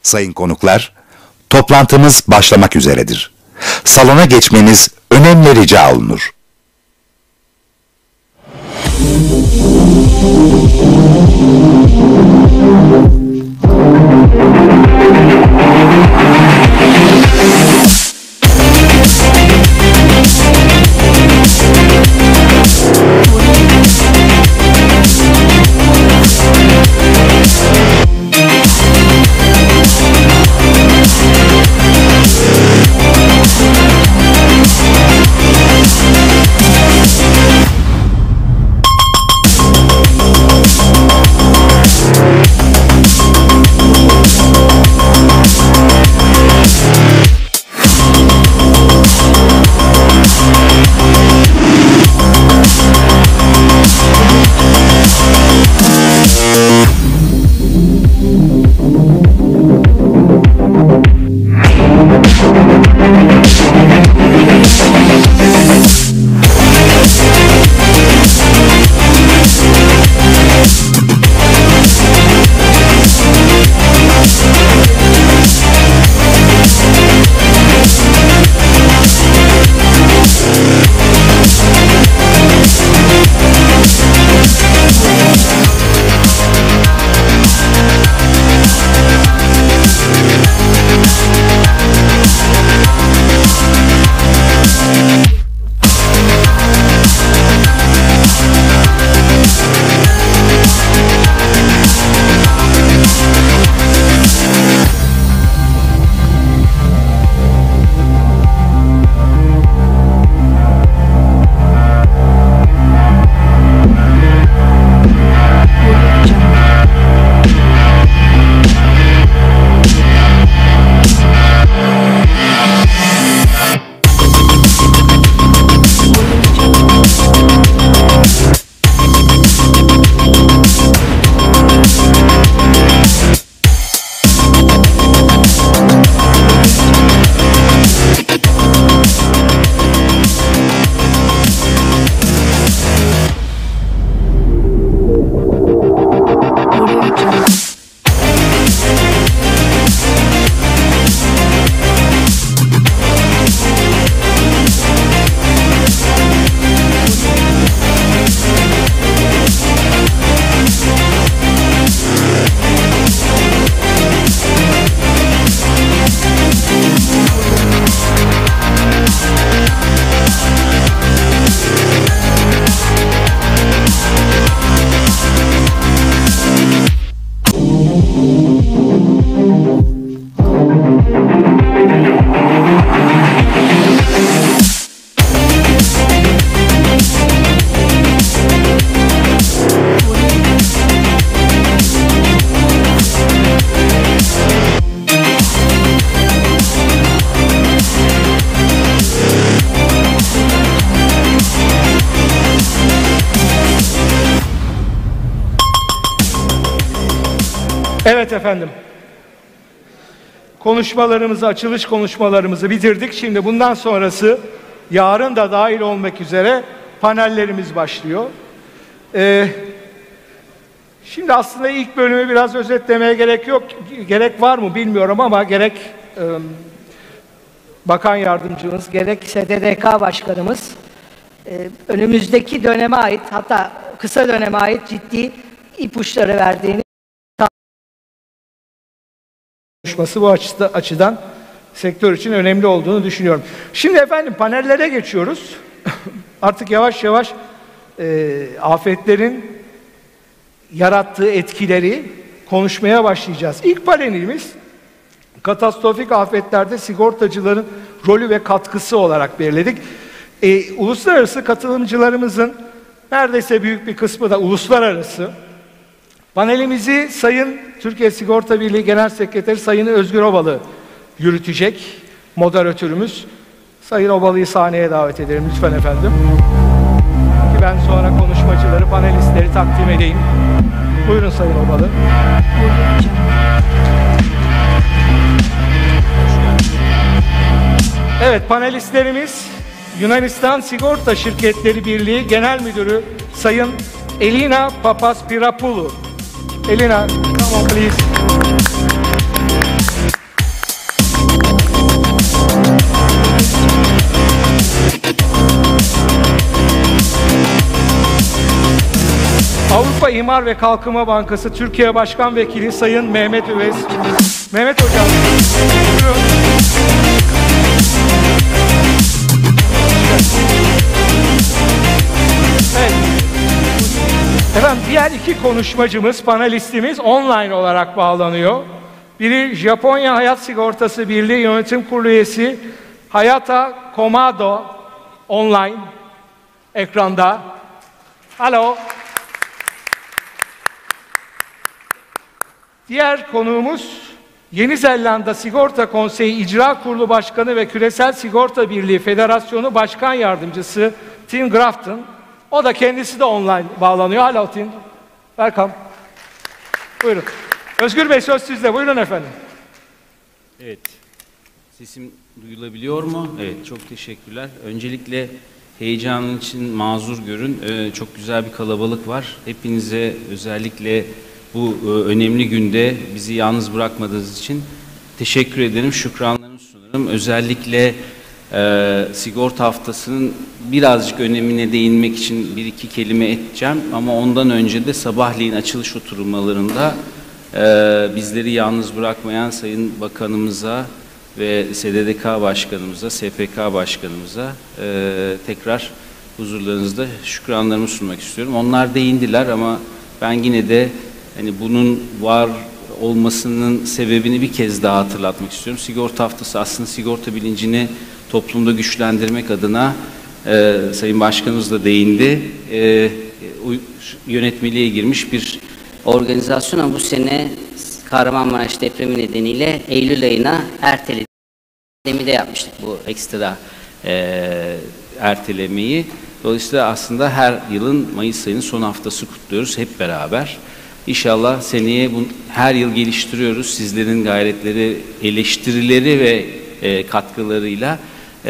Sayın konuklar, toplantımız başlamak üzeredir. Salona geçmeniz önemli rica olunur. Evet efendim. Açılış konuşmalarımızı bitirdik. Şimdi bundan sonrası yarın da dahil olmak üzere panellerimiz başlıyor. Şimdi aslında ilk bölümü biraz özetlemeye gerek yok. Gerek var mı bilmiyorum ama gerek Bakan Yardımcımız, gerekse DDK Başkanımız önümüzdeki döneme ait, hatta kısa döneme ait ciddi ipuçları verdiğini konuşması bu açıdan sektör için önemli olduğunu düşünüyorum. Şimdi efendim panellere geçiyoruz. Artık yavaş yavaş afetlerin yarattığı etkileri konuşmaya başlayacağız. İlk panelimiz katastrofik afetlerde sigortacıların rolü ve katkısı olarak belirledik. Uluslararası katılımcılarımızın neredeyse büyük bir kısmı da uluslararası. Panelimizi Sayın Türkiye Sigorta Birliği Genel Sekreteri Sayın Özgür Obalı yürütecek, moderatörümüz. Sayın Obalı'yı sahneye davet ederim lütfen efendim. Ki ben sonra konuşmacıları, panelistleri takdim edeyim. Buyurun Sayın Obalı. Evet, panelistlerimiz Yunanistan Sigorta Şirketleri Birliği Genel Müdürü Sayın Elina Papaspirapoulou. Elina, come on please. Avrupa İmar ve Kalkınma Bankası Türkiye Başkan Vekili Sayın Mehmet Üvez. Mehmet Hocam, buyurun. Evet. Efendim, diğer iki konuşmacımız, panelistimiz online olarak bağlanıyor. Biri Japonya Hayat Sigortası Birliği Yönetim Kurulu üyesi Hayata Komado, online ekranda. Alo. Diğer konuğumuz Yeni Zelanda Sigorta Konseyi İcra Kurulu Başkanı ve Küresel Sigorta Birliği Federasyonu Başkan Yardımcısı Tim Grafton. O da kendisi de online bağlanıyor. Hello Tim. Welcome. Buyurun. Özgür Bey, söz sizde. Buyurun efendim. Evet. Sesim duyulabiliyor mu? Evet, çok teşekkürler. Öncelikle heyecanın için mazur görün. Çok güzel bir kalabalık var. Hepinize özellikle bu önemli günde bizi yalnız bırakmadığınız için teşekkür ederim. Şükranlarımı sunarım. Özellikle Sigorta Haftası'nın birazcık önemine değinmek için bir iki kelime edeceğim. Ama ondan önce de sabahleyin açılış oturmalarında bizleri yalnız bırakmayan Sayın Bakanımıza ve SDDK Başkanımıza, SPK Başkanımıza tekrar huzurlarınızda şükranlarımı sunmak istiyorum. Onlar değindiler ama ben yine de hani bunun var olmasının sebebini bir kez daha hatırlatmak istiyorum. Sigorta Haftası aslında sigorta bilincini toplumda güçlendirmek adına Sayın Başkanımız da değindi. Yönetmeliğe girmiş bir organizasyon ama bu sene Kahramanmaraş depremi nedeniyle Eylül ayına erteledi. Demin de yapmıştık bu ekstra ertelemeyi. Dolayısıyla aslında her yılın Mayıs ayının son haftası kutluyoruz hep beraber. İnşallah seneye her yıl geliştiriyoruz. Sizlerin gayretleri, eleştirileri ve katkılarıyla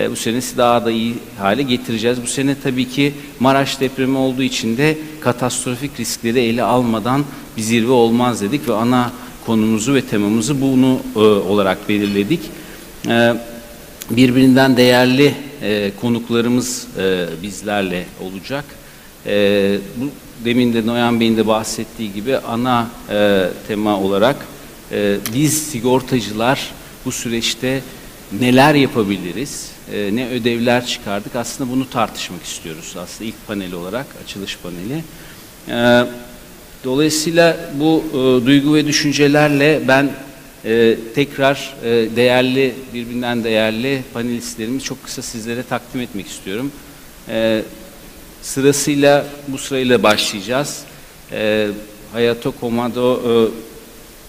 bu senesi daha da iyi hale getireceğiz. Bu sene tabii ki Maraş depremi olduğu için de katastrofik riskleri ele almadan bir zirve olmaz dedik ve ana konumuzu ve temamızı bunu olarak belirledik. Birbirinden değerli konuklarımız bizlerle olacak. Bu demin de Noyan Bey'in de bahsettiği gibi ana tema olarak biz sigortacılar bu süreçte neler yapabiliriz, ne ödevler çıkardık, aslında bunu tartışmak istiyoruz. Aslında ilk paneli olarak, açılış paneli. Dolayısıyla bu duygu ve düşüncelerle ben tekrar birbirinden değerli panelistlerimi çok kısa sizlere takdim etmek istiyorum. Bu sırayla başlayacağız. Hayato Komado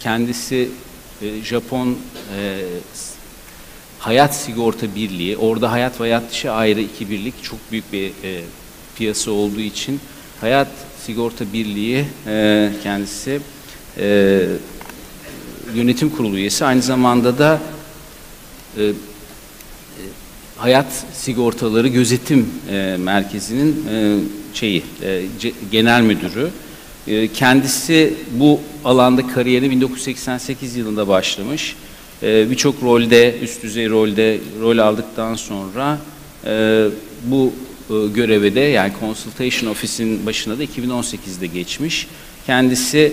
kendisi Japon Hayat Sigorta Birliği. Orada hayat ve hayat dışı ayrı iki birlik, çok büyük bir piyasa olduğu için Hayat Sigorta Birliği kendisi yönetim kurulu üyesi. Aynı zamanda da Hayat Sigortaları Gözetim Merkezi'nin genel müdürü. Kendisi bu alanda kariyeri 1988 yılında başlamış. Birçok rolde, üst düzey rolde rol aldıktan sonra bu göreve de, yani Consultation Office'in başına da 2018'de geçmiş. Kendisi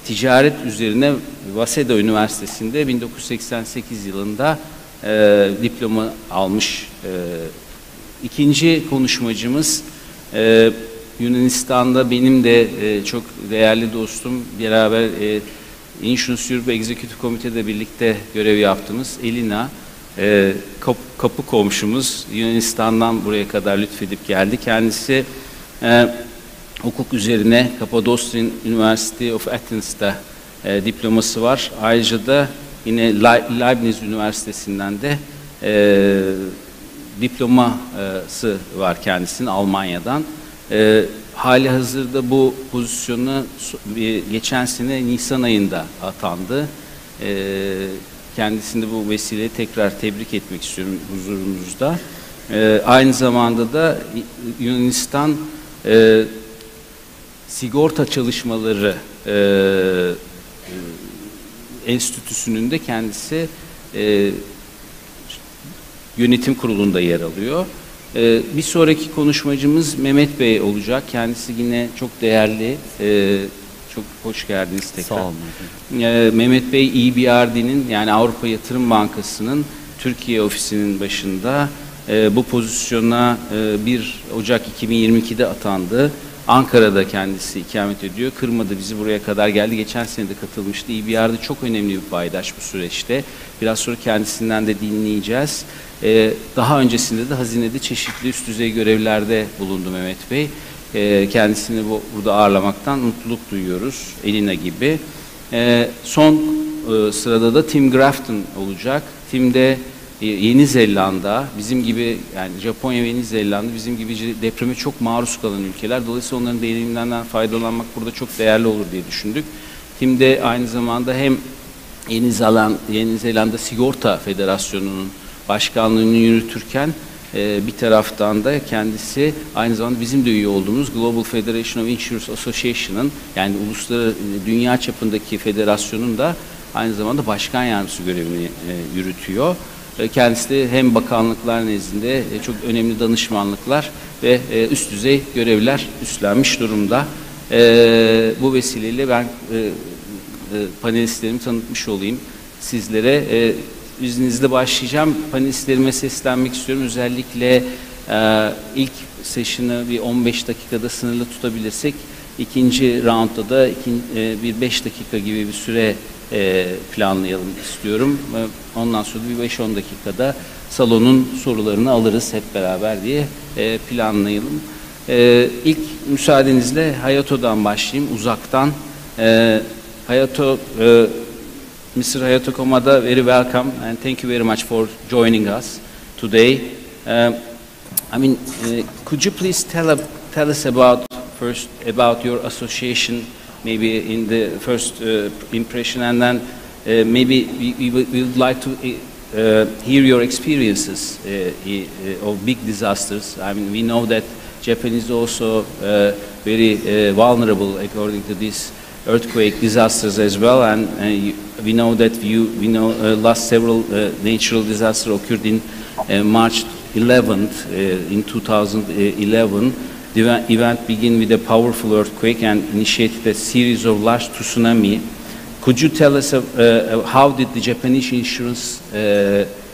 ticaret üzerine Waseda Üniversitesi'nde 1988 yılında diploma almış. İkinci konuşmacımız Yunanistan'da benim de çok değerli dostum, beraber Insurance Europe Executive Committee'de birlikte görev yaptığımız Elina, kapı komşumuz, Yunanistan'dan buraya kadar lütfedip geldi. Kendisi hukuk üzerine Cappadocia University of Athens'ta diploması var. Ayrıca da yine Leibniz Üniversitesi'nden de diploması var kendisinin, Almanya'dan. Hali hazırda bu pozisyonu geçen sene Nisan ayında atandı. Kendisini de bu vesileyle tekrar tebrik etmek istiyorum huzurunuzda. Aynı zamanda da Yunanistan Sigorta Çalışmaları Enstitüsü'nün de kendisi yönetim kurulunda yer alıyor. Bir sonraki konuşmacımız Mehmet Bey olacak. Kendisi yine çok değerli. Çok hoş geldiniz tekrar. Sağ olun. Mehmet Bey EBRD'nin yani Avrupa Yatırım Bankası'nın Türkiye ofisinin başında. Bu pozisyona 1 Ocak 2022'de atandı. Ankara'da kendisi ikamet ediyor. Kırmadı, bizi buraya kadar geldi. Geçen sene de katılmıştı. EBRD çok önemli bir paydaş bu süreçte. Biraz sonra kendisinden de dinleyeceğiz. Daha öncesinde de hazinede çeşitli üst düzey görevlerde bulundu Mehmet Bey. Kendisini burada ağırlamaktan mutluluk duyuyoruz. Elina gibi. Son sırada da Tim Grafton olacak. Tim de Yeni Zelanda, bizim gibi yani Japonya ve Yeni Zelanda bizim gibi depreme çok maruz kalan ülkeler. Dolayısıyla onların deneyimlerinden faydalanmak burada çok değerli olur diye düşündük. Tim de aynı zamanda hem Yeni Zelanda Sigorta Federasyonu'nun başkanlığını yürütürken bir taraftan da kendisi aynı zamanda bizim de üye olduğumuz Global Federation of Insurance Association'ın yani uluslararası dünya çapındaki federasyonun da aynı zamanda başkan yardımcısı görevini yürütüyor. Kendisi de hem bakanlıklar nezdinde çok önemli danışmanlıklar ve üst düzey görevler üstlenmiş durumda. Bu vesileyle ben panelistlerimi tanıtmış olayım sizlere. İzninizle başlayacağım. Panelistlerime seslenmek istiyorum. Özellikle ilk session'ı bir 15 dakikada sınırlı tutabilirsek, ikinci roundda da bir 5 dakika gibi bir süre planlayalım istiyorum. Ondan sonra bir 5-10 dakikada salonun sorularını alırız hep beraber diye planlayalım. İlk müsaadenizle Hayato'dan başlayayım, uzaktan. Hayato, Mr. Hayato Komada, very welcome and thank you very much for joining us today. Could you please tell us about your association, maybe in the first impression, and then maybe we would like to hear your experiences of big disasters. We know that Japan is also very vulnerable according to these earthquake disasters as well, and we know that last several natural disasters occurred in March 11th in 2011. The event began with a powerful earthquake and initiated a series of large tsunami. Could you tell us how did the Japanese insurance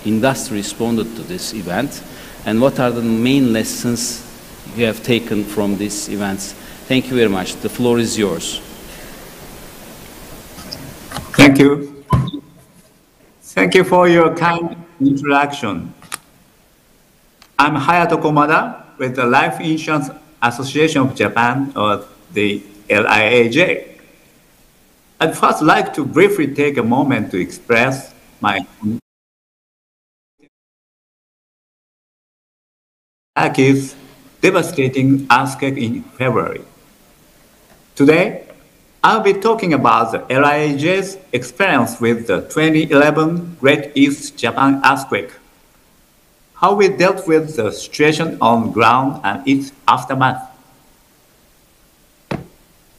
industry responded to this event, and what are the main lessons you have taken from these events? Thank you very much. The floor is yours. Thank you. Thank you for your kind introduction. I'm Hayato Komada with the Life Insurance Association of Japan, or the LIAJ. I'd first like to briefly take a moment to express my Turkey's devastating earthquake in February. Today, I'll be talking about the LIAJ's experience with the 2011 Great East Japan earthquake, how we dealt with the situation on the ground and its aftermath.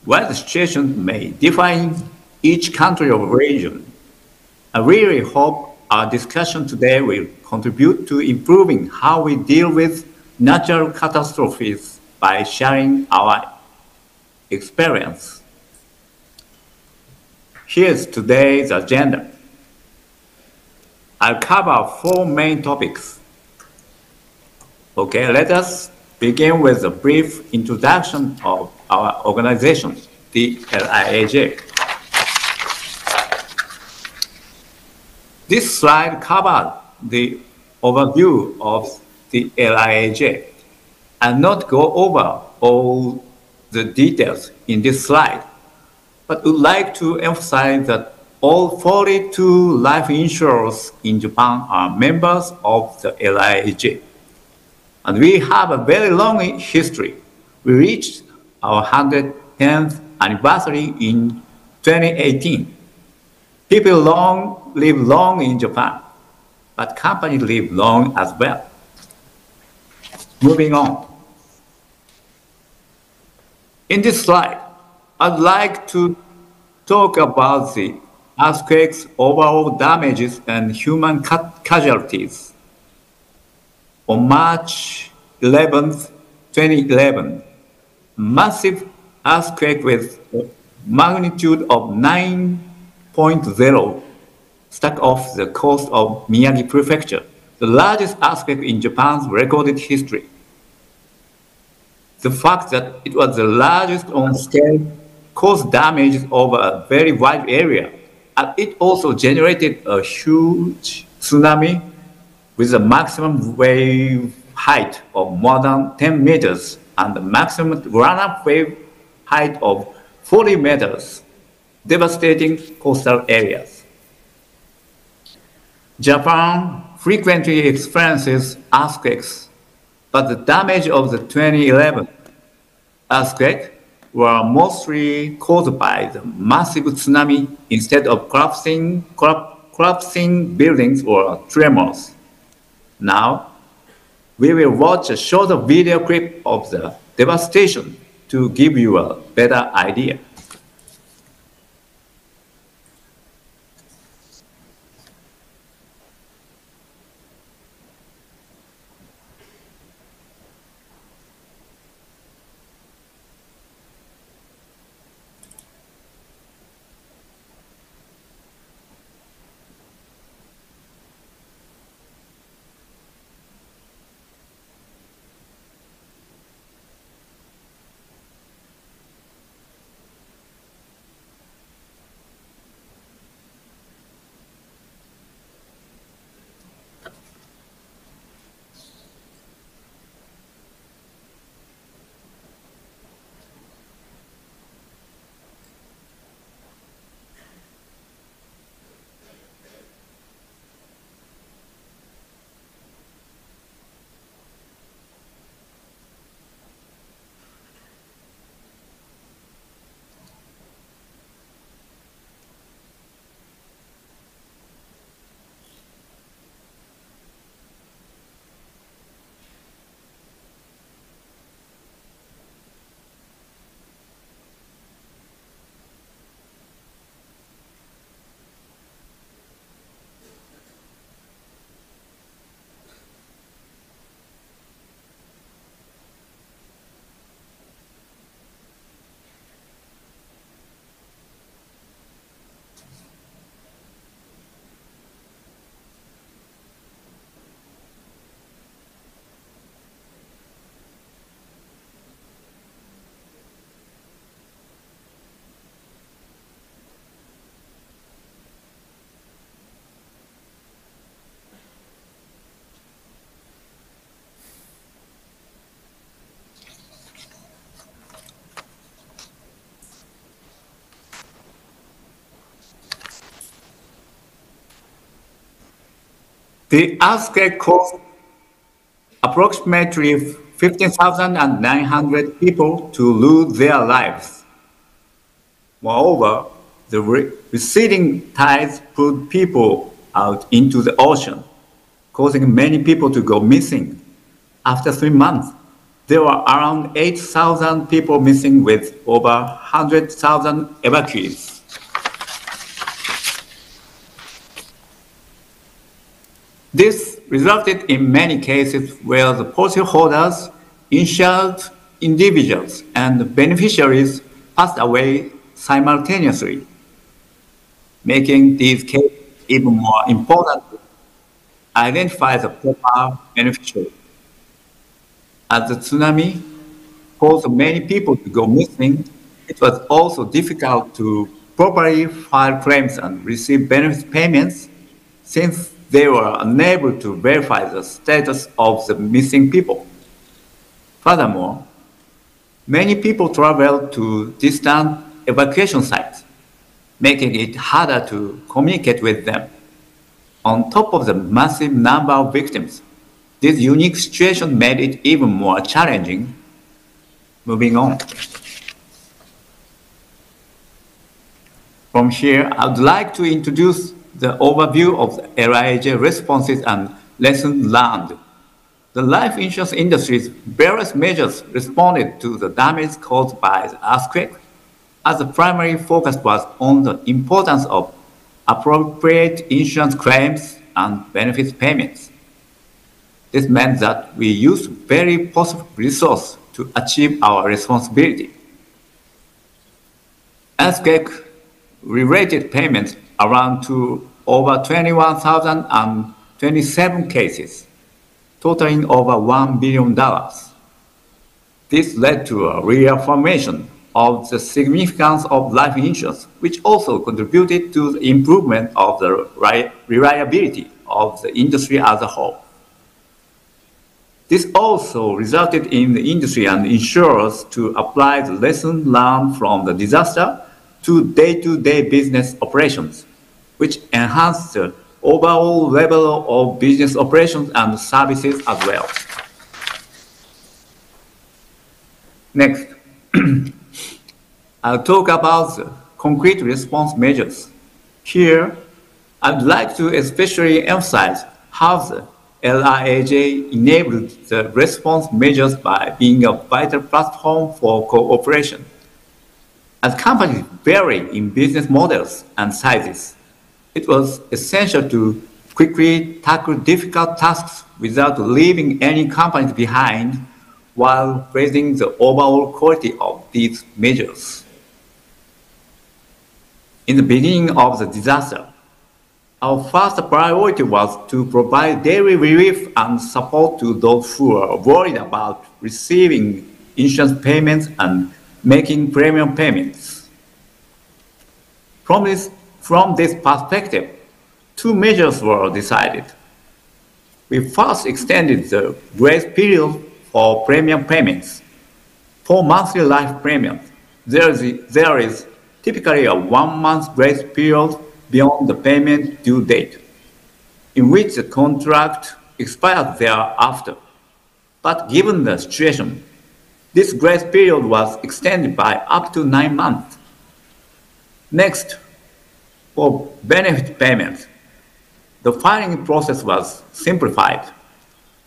While the situation may differ in each country or region, I really hope our discussion today will contribute to improving how we deal with natural catastrophes by sharing our experience. Here's today's agenda. I'll cover 4 main topics. Okay, let us begin with a brief introduction of our organization, the LIAJ. This slide covers the overview of the LIAJ. I'll not go over all the details in this slide, but would like to emphasize that all 42 life insurers in Japan are members of the LIAJ. And we have a very long history. We reached our 110th anniversary in 2018. People live long in Japan, but companies live long as well. Moving on. In this slide, I'd like to talk about the earthquake's overall damages and human casualties. On March 2011, massive earthquake with a magnitude of 9.0 struck off the coast of Miyagi Prefecture, the largest earthquake in Japan's recorded history. The fact that it was the largest on scale caused damage over a very wide area, and it also generated a huge tsunami with a maximum wave height of more than 10 meters and the maximum run-up wave height of 40 meters, devastating coastal areas. Japan frequently experiences earthquakes, but the damage of the 2011 earthquake were mostly caused by the massive tsunami instead of collapsing buildings or tremors. Now, we will watch a short video clip of the devastation to give you a better idea. The earthquake caused approximately 15,900 people to lose their lives. Moreover, the receding tides pulled people out into the ocean, causing many people to go missing. After 3 months, there were around 8,000 people missing with over 100,000 evacuees. This resulted in many cases where the policyholders, insured individuals, and beneficiaries passed away simultaneously, making these cases even more important to identify the proper beneficiary. As the tsunami caused many people to go missing, it was also difficult to properly file claims and receive benefit payments since they were unable to verify the status of the missing people. Furthermore, many people traveled to distant evacuation sites, making it harder to communicate with them. On top of the massive number of victims, this unique situation made it even more challenging. Moving on. From here, I would like to introduce the overview of the LIAJ responses and lessons learned. The life insurance industry's various measures responded to the damage caused by the earthquake, as the primary focus was on the importance of appropriate insurance claims and benefits payments. This meant that we used very possible resources to achieve our responsibility. Earthquake-related payments around to over 21,027 cases, totaling over $1 billion. This led to a reaffirmation of the significance of life insurance, which also contributed to the improvement of the reliability of the industry as a whole. This also resulted in the industry and insurers to apply the lessons learned from the disaster to day-to-day business operations, which enhanced the overall level of business operations and services as well. Next, I'll talk about the concrete response measures. Here, I'd like to especially emphasize how the LRAJ enabled the response measures by being a vital platform for cooperation. As companies vary in business models and sizes, it was essential to quickly tackle difficult tasks without leaving any companies behind while raising the overall quality of these measures. In the beginning of the disaster, our first priority was to provide daily relief and support to those who are worried about receiving insurance payments and making premium payments. From this perspective, two measures were decided. We first extended the grace period for premium payments. For monthly life premiums, there is typically a 1 month grace period beyond the payment due date, in which the contract expires thereafter. But given the situation, this grace period was extended by up to 9 months. Next, for benefit payments, the filing process was simplified,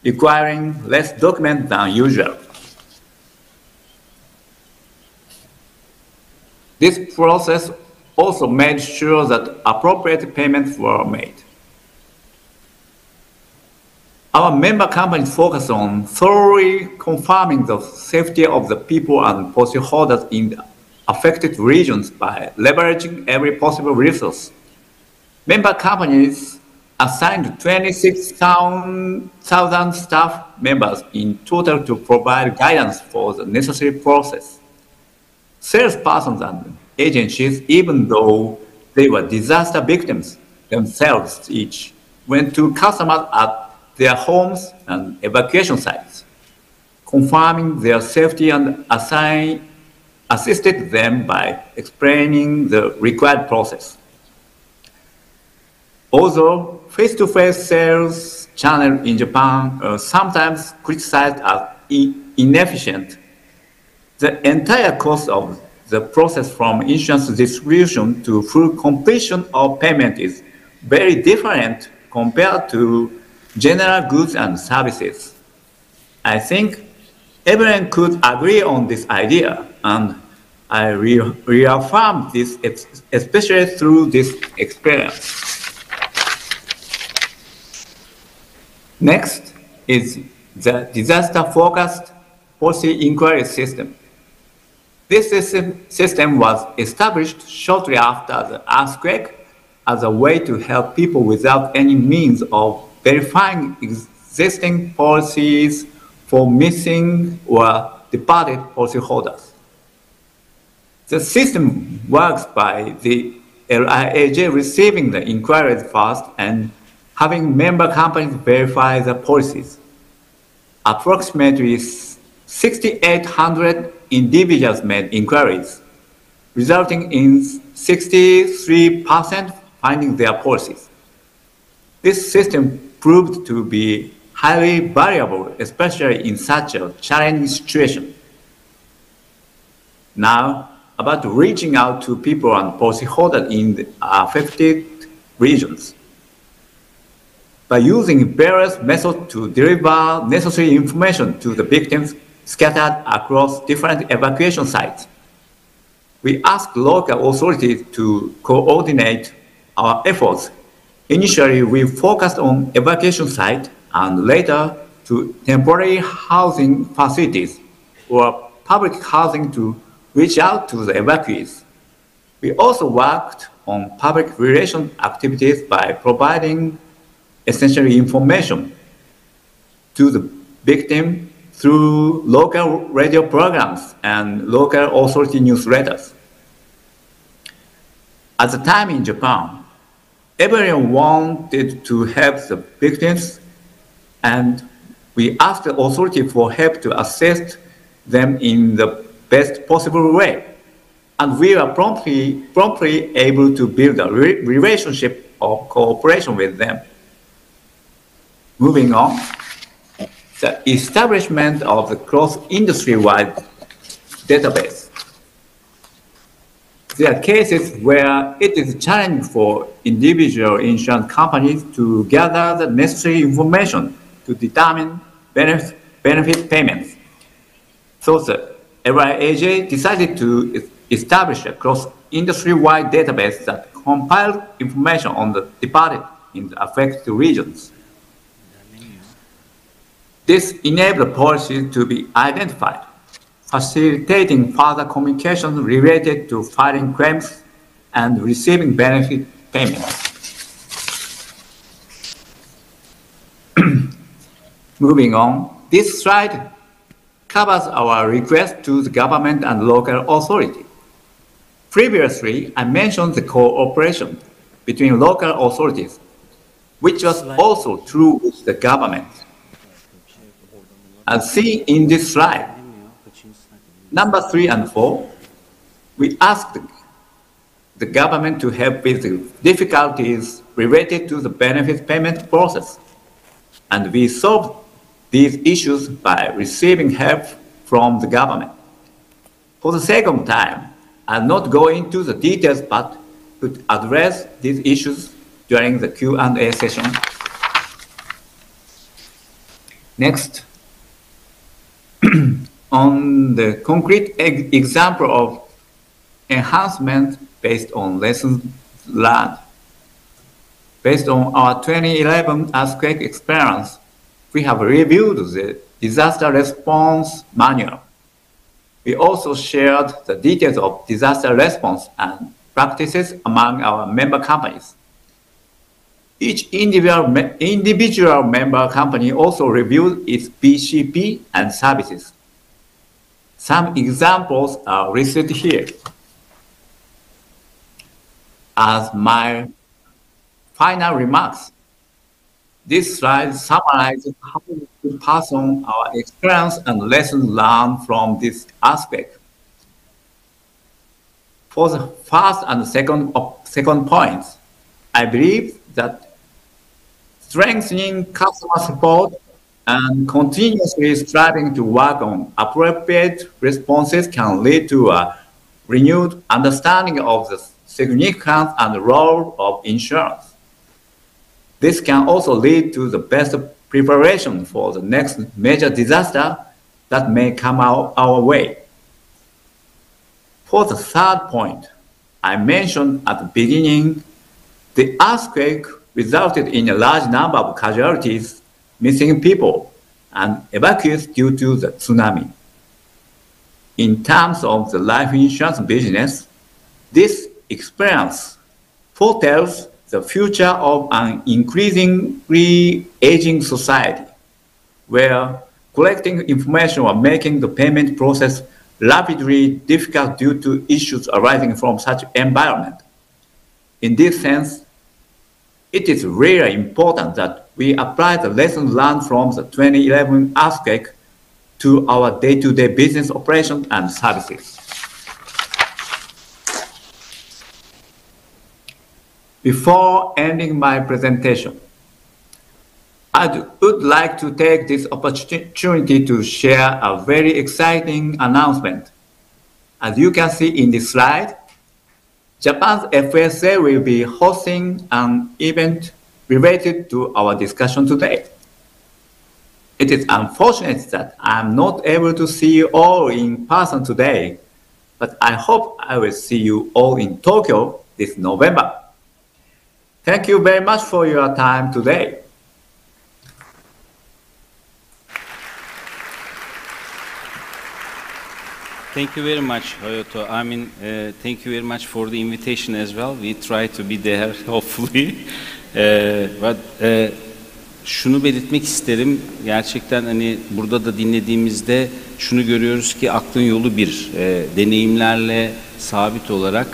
requiring less documents than usual. This process also made sure that appropriate payments were made. Our member companies focus on thoroughly confirming the safety of the people and policyholders in the affected regions by leveraging every possible resource. Member companies assigned 26,000 staff members in total to provide guidance for the necessary process. Salespersons and agencies, even though they were disaster victims themselves each, went to customers at their homes and evacuation sites, confirming their safety and assisted them by explaining the required process. Although face-to-face sales channel in Japan are sometimes criticized as inefficient, the entire cost of the process from insurance distribution to full completion of payment is very different compared to general goods and services. I think everyone could agree on this idea, and I reaffirm this, especially through this experience. Next is the disaster-focused policy inquiry system. This system was established shortly after the earthquake as a way to help people without any means of verifying existing policies for missing or departed policyholders. The system works by the LIAJ receiving the inquiries first and having member companies verify the policies. Approximately 6,800 individuals made inquiries, resulting in 63% finding their policies. This system proved to be highly valuable, especially in such a challenging situation. Now, about reaching out to people and policyholders in the affected regions. By using various methods to deliver necessary information to the victims scattered across different evacuation sites, we asked local authorities to coordinate our efforts. Initially, we focused on evacuation sites and later to temporary housing facilities or public housing to reach out to the evacuees. We also worked on public relations activities by providing essential information to the victim through local radio programs and local authority newsletters. At the time in Japan, everyone wanted to help the victims, and we asked the authority for help to assist them in the best possible way. And we were promptly able to build a relationship of cooperation with them. Moving on, the establishment of the cross-industry-wide database. There are cases where it is challenging for individual insurance companies to gather the necessary information to determine benefit payments. So the LIAJ decided to establish a cross-industry-wide database that compiled information on the departed in the affected regions. This enabled policies to be identified, facilitating further communication related to filing claims and receiving benefit payments. Moving on, this slide covers our request to the government and local authority. Previously, I mentioned the cooperation between local authorities, which was also true with the government. As seen in this slide, number 3 and 4, we asked the government to help with the difficulties related to the benefit payment process, and we solved these issues by receiving help from the government. For the sake of time, I'll not go into the details, but could address these issues during the Q&A session. Next, on the concrete example of enhancement based on lessons learned. Based on our 2011 earthquake experience, we have reviewed the disaster response manual. We also shared the details of disaster response and practices among our member companies. Each individual member company also reviewed its BCP and services. Some examples are listed here. As my final remarks, this slide summarizes how we pass on our experience and lessons learned from this aspect. For the first and second points, I believe that strengthening customer support and continuously striving to work on appropriate responses can lead to a renewed understanding of the significance and role of insurance. This can also lead to the best preparation for the next major disaster that may come our way. For the third point, I mentioned at the beginning, the earthquake resulted in a large number of casualties, missing people, and evacuees due to the tsunami. In terms of the life insurance business, this experience foretells the future of an increasingly aging society, where collecting information or making the payment process rapidly difficult due to issues arising from such environment. In this sense, it is really important that we apply the lessons learned from the 2011 earthquake to our day-to-day business operations and services. Before ending my presentation, I would like to take this opportunity to share a very exciting announcement. As you can see in this slide, Japan's FSA will be hosting an event related to our discussion today. It is unfortunate that I'm not able to see you all in person today, but I hope I will see you all in Tokyo this November. Thank you very much for your time today. Thank you very much, Hayato. I mean, thank you very much for the invitation as well. We try to be there, hopefully. Şunu belirtmek isterim. Gerçekten hani burada da dinlediğimizde şunu görüyoruz ki aklın yolu bir. Deneyimlerle sabit olarak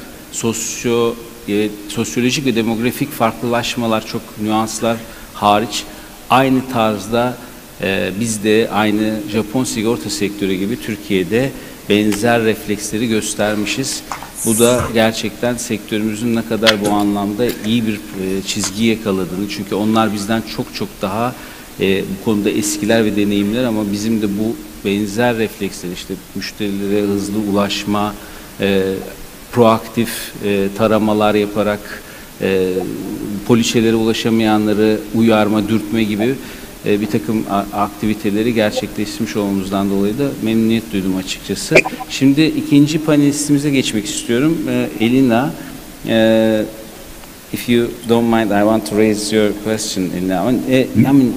sosyolojik ve demografik farklılaşmalar, çok nüanslar hariç aynı tarzda biz de aynı Japon sigorta sektörü gibi Türkiye'de benzer refleksleri göstermişiz. Bu da gerçekten sektörümüzün ne kadar bu anlamda iyi bir çizgi yakaladığını, çünkü onlar bizden çok daha bu konuda eskiler ve deneyimler, ama bizim de bu benzer refleksler, işte müşterilere hızlı ulaşma, proaktif taramalar yaparak poliçelere ulaşamayanları uyarma, dürtme gibi bir takım aktiviteleri gerçekleştirmiş olmamızdan dolayı da memnuniyet duydum açıkçası. Şimdi ikinci panelistimize geçmek istiyorum. Elina, if you don't mind, I want to raise your question, Elina. I mean,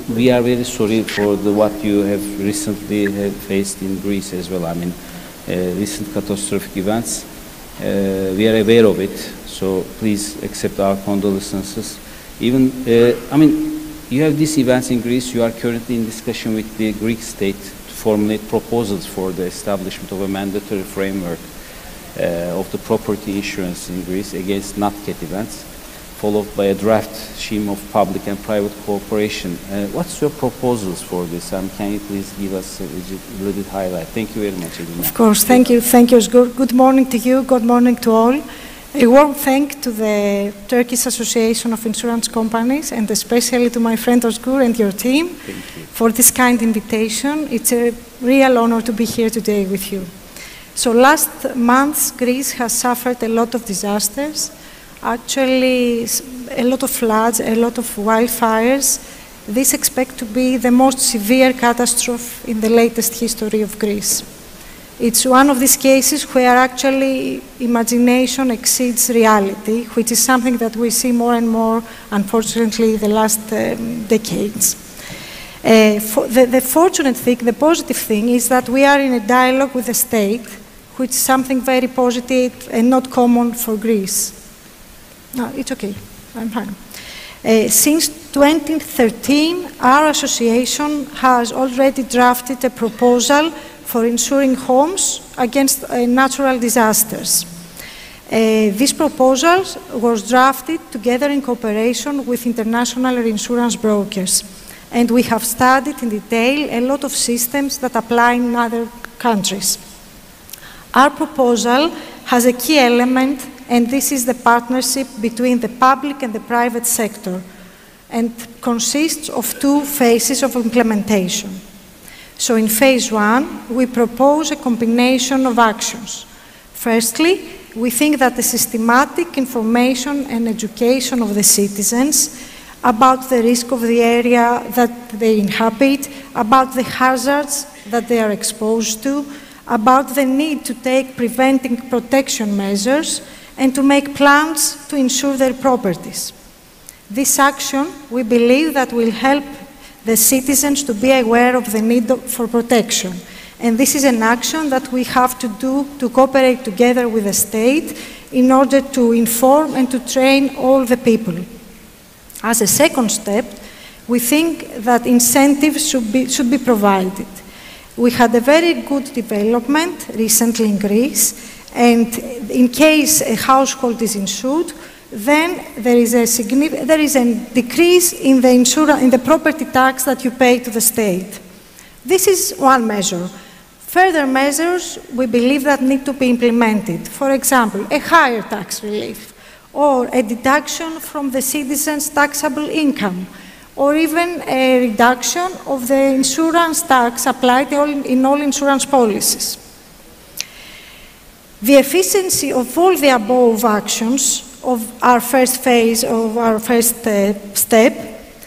we are very sorry for what you have recently faced in Greece as well. I mean, recent catastrophic events. We are aware of it, so please accept our condolences. Even, I mean, you have these events in Greece. You are currently in discussion with the Greek state to formulate proposals for the establishment of a mandatory framework of the property insurance in Greece against not-cat events, followed by a draft scheme of public and private cooperation. What's your proposals for this? Can you please give us a little bit highlight? Thank you very much, Elina. Of course, thank you. Thank you. Good morning to you. Good morning to all. A warm thank to the Turkish Association of Insurance Companies, and especially to my friend Özgür and your team for this kind invitation. It's a real honor to be here today with you. So last month, Greece has suffered a lot of disasters, actually a lot of floods, a lot of wildfires. This expect to be the most severe catastrophe in the latest history of Greece. It's one of these cases where actually imagination exceeds reality, which is something that we see more and more, unfortunately, the last decades. The fortunate thing, the positive thing, is that we are in a dialogue with the state, which is something very positive and not common for Greece. No, it's okay, I'm fine. Since 2013, our association has already drafted a proposal for insuring homes against natural disasters. This proposal was drafted together in cooperation with international insurance brokers, and we have studied in detail a lot of systems that apply in other countries. Our proposal has a key element, and this is the partnership between the public and the private sector, and consists of two phases of implementation. So in phase one, we propose a combination of actions. Firstly, we think that the systematic information and education of the citizens about the risk of the area that they inhabit, about the hazards that they are exposed to, about the need to take preventing protection measures, and to make plans to insure their properties. This action, we believe, that will help the citizens to be aware of the need for protection. And this is an action that we have to do to cooperate together with the state in order to inform and to train all the people. As a second step, we think that incentives should be provided. We had a very good development recently in Greece, and in case a household is insured, then there is a decrease in the property tax that you pay to the state. This is one measure. Further measures we believe that need to be implemented. For example, a higher tax relief, or a deduction from the citizens' taxable income, or even a reduction of the insurance tax applied in all insurance policies. The efficiency of all the above actions of our first phase, of our first step,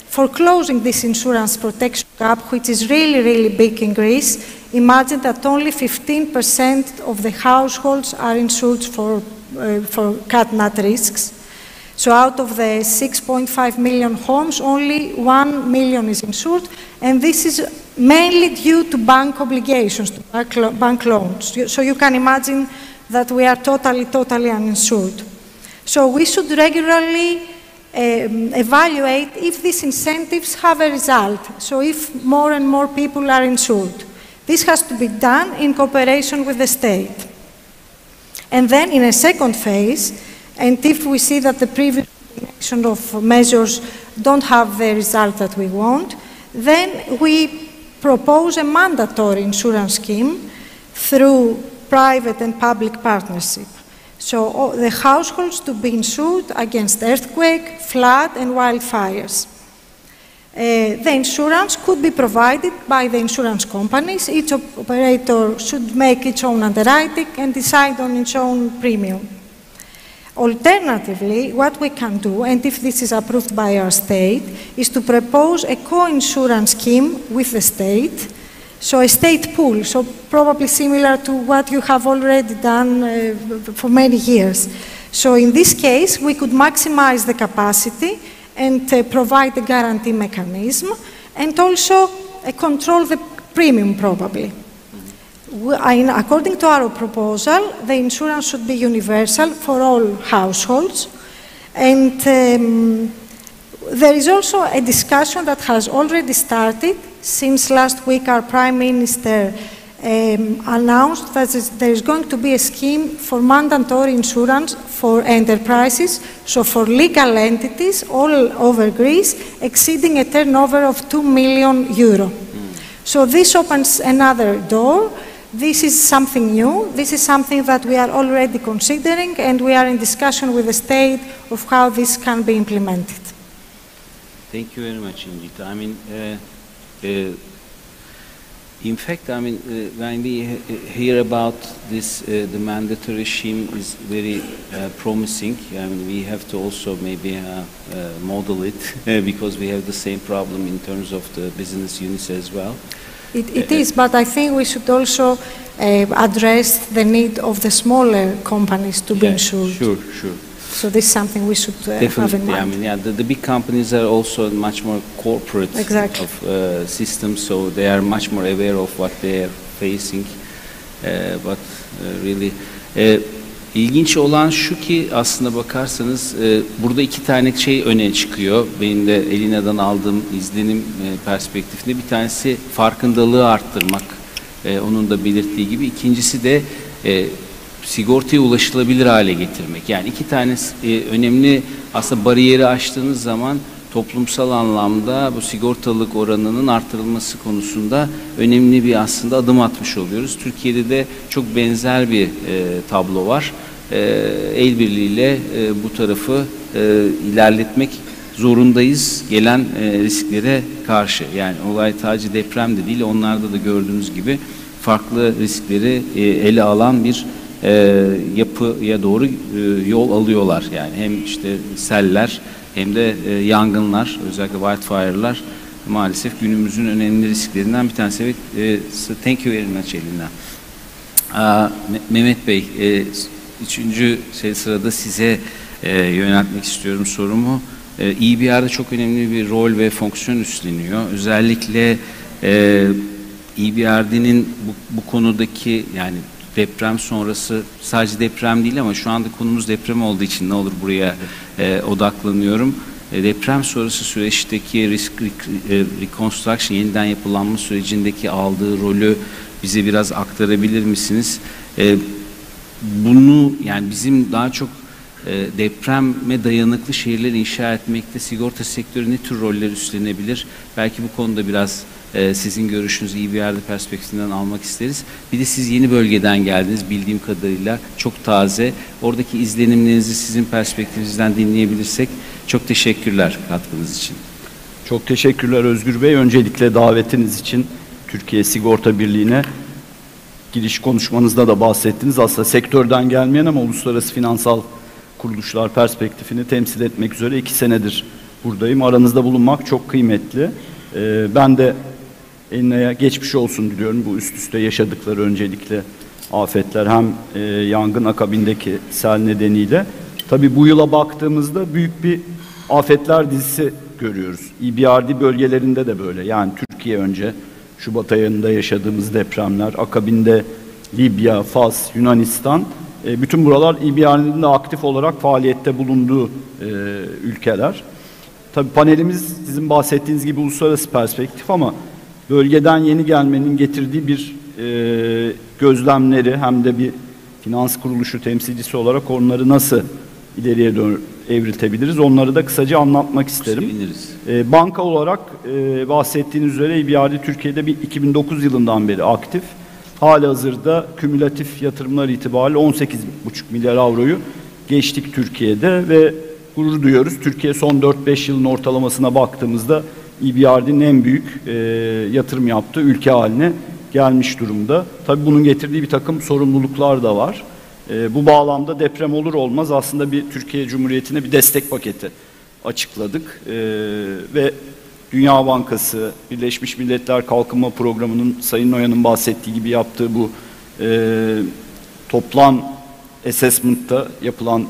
for closing this insurance protection gap, which is really big in Greece. Imagine that only 15% of the households are insured for cat-nat risks. So out of the 6.5 million homes, only 1 million is insured, and this is mainly due to bank obligations, to bank loans. So you can imagine that we are totally uninsured. So we should regularly evaluate if these incentives have a result, so if more and more people are insured. This has to be done in cooperation with the state. And then in a second phase, and if we see that the previous combination of measures don't have the result that we want, then we propose a mandatory insurance scheme through private and public partnership. So the households to be insured against earthquake, flood, and wildfires. The insurance could be provided by the insurance companies. Each operator should make its own underwriting and decide on its own premium. Alternatively, what we can do, and if this is approved by our state, is to propose a co-insurance scheme with the state, so a state pool, so probably similar to what you have already done for many years. So in this case, we could maximize the capacity and provide a guarantee mechanism, and also control the premium probably. According to our proposal, the insurance should be universal for all households, and there is also a discussion that has already started. Since last week, our Prime Minister announced that there is going to be a scheme for mandatory insurance for enterprises, so for legal entities all over Greece, exceeding a turnover of 2 million euro. So this opens another door. This is something new. This is something that we are already considering, and we are in discussion with the state of how this can be implemented. Thank you very much indeed. I mean, in fact, I mean, when we hear about this, the mandatory scheme is very promising. I mean, we have to also maybe model it because we have the same problem in terms of the business units as well. It is, but I think we should also address the need of the smaller companies to be insured. Sure. So this is something we should have in mind. I mean, yeah, the big companies are also much more corporate Exactly. of systems, so they are much more aware of what they are facing. But really, ilginç olan şu ki aslında bakarsanız burada iki tane şey öne çıkıyor. Benim de Elina'dan aldığım izlenim perspektifinde bir tanesi farkındalığı arttırmak. Onun da belirttiği gibi. İkincisi de sigortaya ulaşılabilir hale getirmek. Yani iki tane önemli aslında bariyeri aştığınız zaman toplumsal anlamda bu sigortalılık oranının artırılması konusunda önemli bir aslında adım atmış oluyoruz. Türkiye'de de çok benzer bir tablo var. El birliğiyle bu tarafı ilerletmek zorundayız gelen risklere karşı. Yani olay sadece deprem de değil, onlarda da gördüğünüz gibi farklı riskleri ele alan bir yapıya doğru yol alıyorlar. Yani hem işte seller hem de yangınlar, özellikle wildfire'lar maalesef günümüzün önemli risklerinden bir tanesi. Evet, thank you very much Elina. Mehmet Bey, üçüncü sırada size yöneltmek istiyorum sorumu. EBR'de çok önemli bir rol ve fonksiyon üstleniyor. Özellikle EBRD'nin bu konudaki, yani deprem sonrası, sadece deprem değil ama şu anda konumuz deprem olduğu için ne olur buraya odaklanıyorum. Deprem sonrası süreçteki risk reconstruction, yeniden yapılanma sürecindeki aldığı rolü bize biraz aktarabilir misiniz? Bunu, yani bizim daha çok depreme dayanıklı şehirler inşa etmekte sigorta sektörü ne tür roller üstlenebilir? Belki bu konuda biraz sizin görüşünüzü EBRD perspektifinden almak isteriz. Bir de siz yeni bölgeden geldiniz bildiğim kadarıyla, çok taze. Oradaki izlenimlerinizi sizin perspektifinizden dinleyebilirsek çok teşekkürler katkınız için. Çok teşekkürler Özgür Bey. Öncelikle davetiniz için Türkiye Sigorta Birliği'ne, giriş konuşmanızda da bahsettiniz. Aslında sektörden gelmeyen ama uluslararası finansal kuruluşlar perspektifini temsil etmek üzere 2 senedir buradayım. Aranızda bulunmak çok kıymetli. Ben de Elina'ya geçmiş olsun diliyorum. Bu üst üste yaşadıkları öncelikle afetler, hem yangın akabindeki sel nedeniyle. Tabii bu yıla baktığımızda büyük bir afetler dizisi görüyoruz. EBRD bölgelerinde de böyle. Yani Türkiye önce, Şubat ayında yaşadığımız depremler, akabinde Libya, Fas, Yunanistan, bütün buralar EBRD'nin de aktif olarak faaliyette bulunduğu ülkeler. Tabii panelimiz sizin bahsettiğiniz gibi uluslararası perspektif ama bölgeden yeni gelmenin getirdiği bir gözlemleri hem de bir finans kuruluşu temsilcisi olarak onları nasıl ileriye doğru evriltebiliriz onları da kısaca anlatmak isterim. Banka olarak bahsettiğiniz üzere EBRD Türkiye'de 2009 yılından beri aktif. Halihazırda kümülatif yatırımlar itibariyle 18,5 milyar avroyu geçtik Türkiye'de ve gurur duyuyoruz. Türkiye son 4-5 yılın ortalamasına baktığımızda EBRD'nin en büyük yatırım yaptığı ülke haline gelmiş durumda. Tabii bunun getirdiği bir takım sorumluluklar da var. Bu bağlamda deprem olur olmaz aslında bir Türkiye Cumhuriyeti'ne bir destek paketi açıkladık. Ve Dünya Bankası, Birleşmiş Milletler Kalkınma Programı'nın Sayın Noyan'ın bahsettiği gibi yaptığı bu toplam assessment'ta yapılan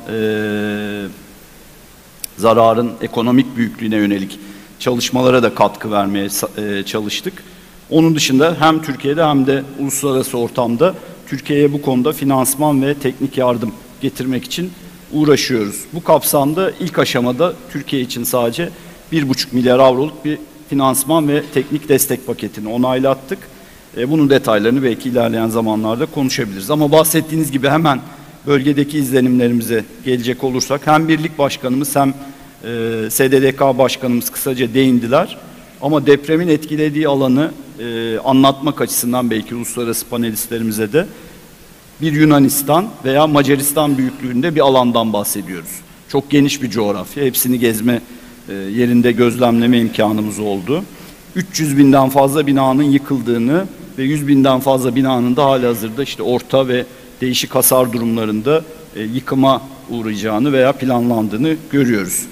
zararın ekonomik büyüklüğüne yönelik çalışmalara da katkı vermeye çalıştık. Onun dışında hem Türkiye'de hem de uluslararası ortamda Türkiye'ye bu konuda finansman ve teknik yardım getirmek için uğraşıyoruz. Bu kapsamda ilk aşamada Türkiye için sadece 1,5 milyar avroluk bir finansman ve teknik destek paketini onaylattık. Bunun detaylarını belki ilerleyen zamanlarda konuşabiliriz. Ama bahsettiğiniz gibi hemen bölgedeki izlenimlerimize gelecek olursak hem Birlik Başkanımız hem SDDK Başkanımız kısaca değindiler. Ama depremin etkilediği alanı anlatmak açısından belki uluslararası panelistlerimize de bir Yunanistan veya Macaristan büyüklüğünde bir alandan bahsediyoruz. Çok geniş bir coğrafya. Hepsini gezme yerinde gözlemleme imkanımız oldu. 300 binden fazla binanın yıkıldığını ve 100 binden fazla binanın da halihazırda işte orta ve değişik hasar durumlarında yıkıma uğrayacağını veya planlandığını görüyoruz.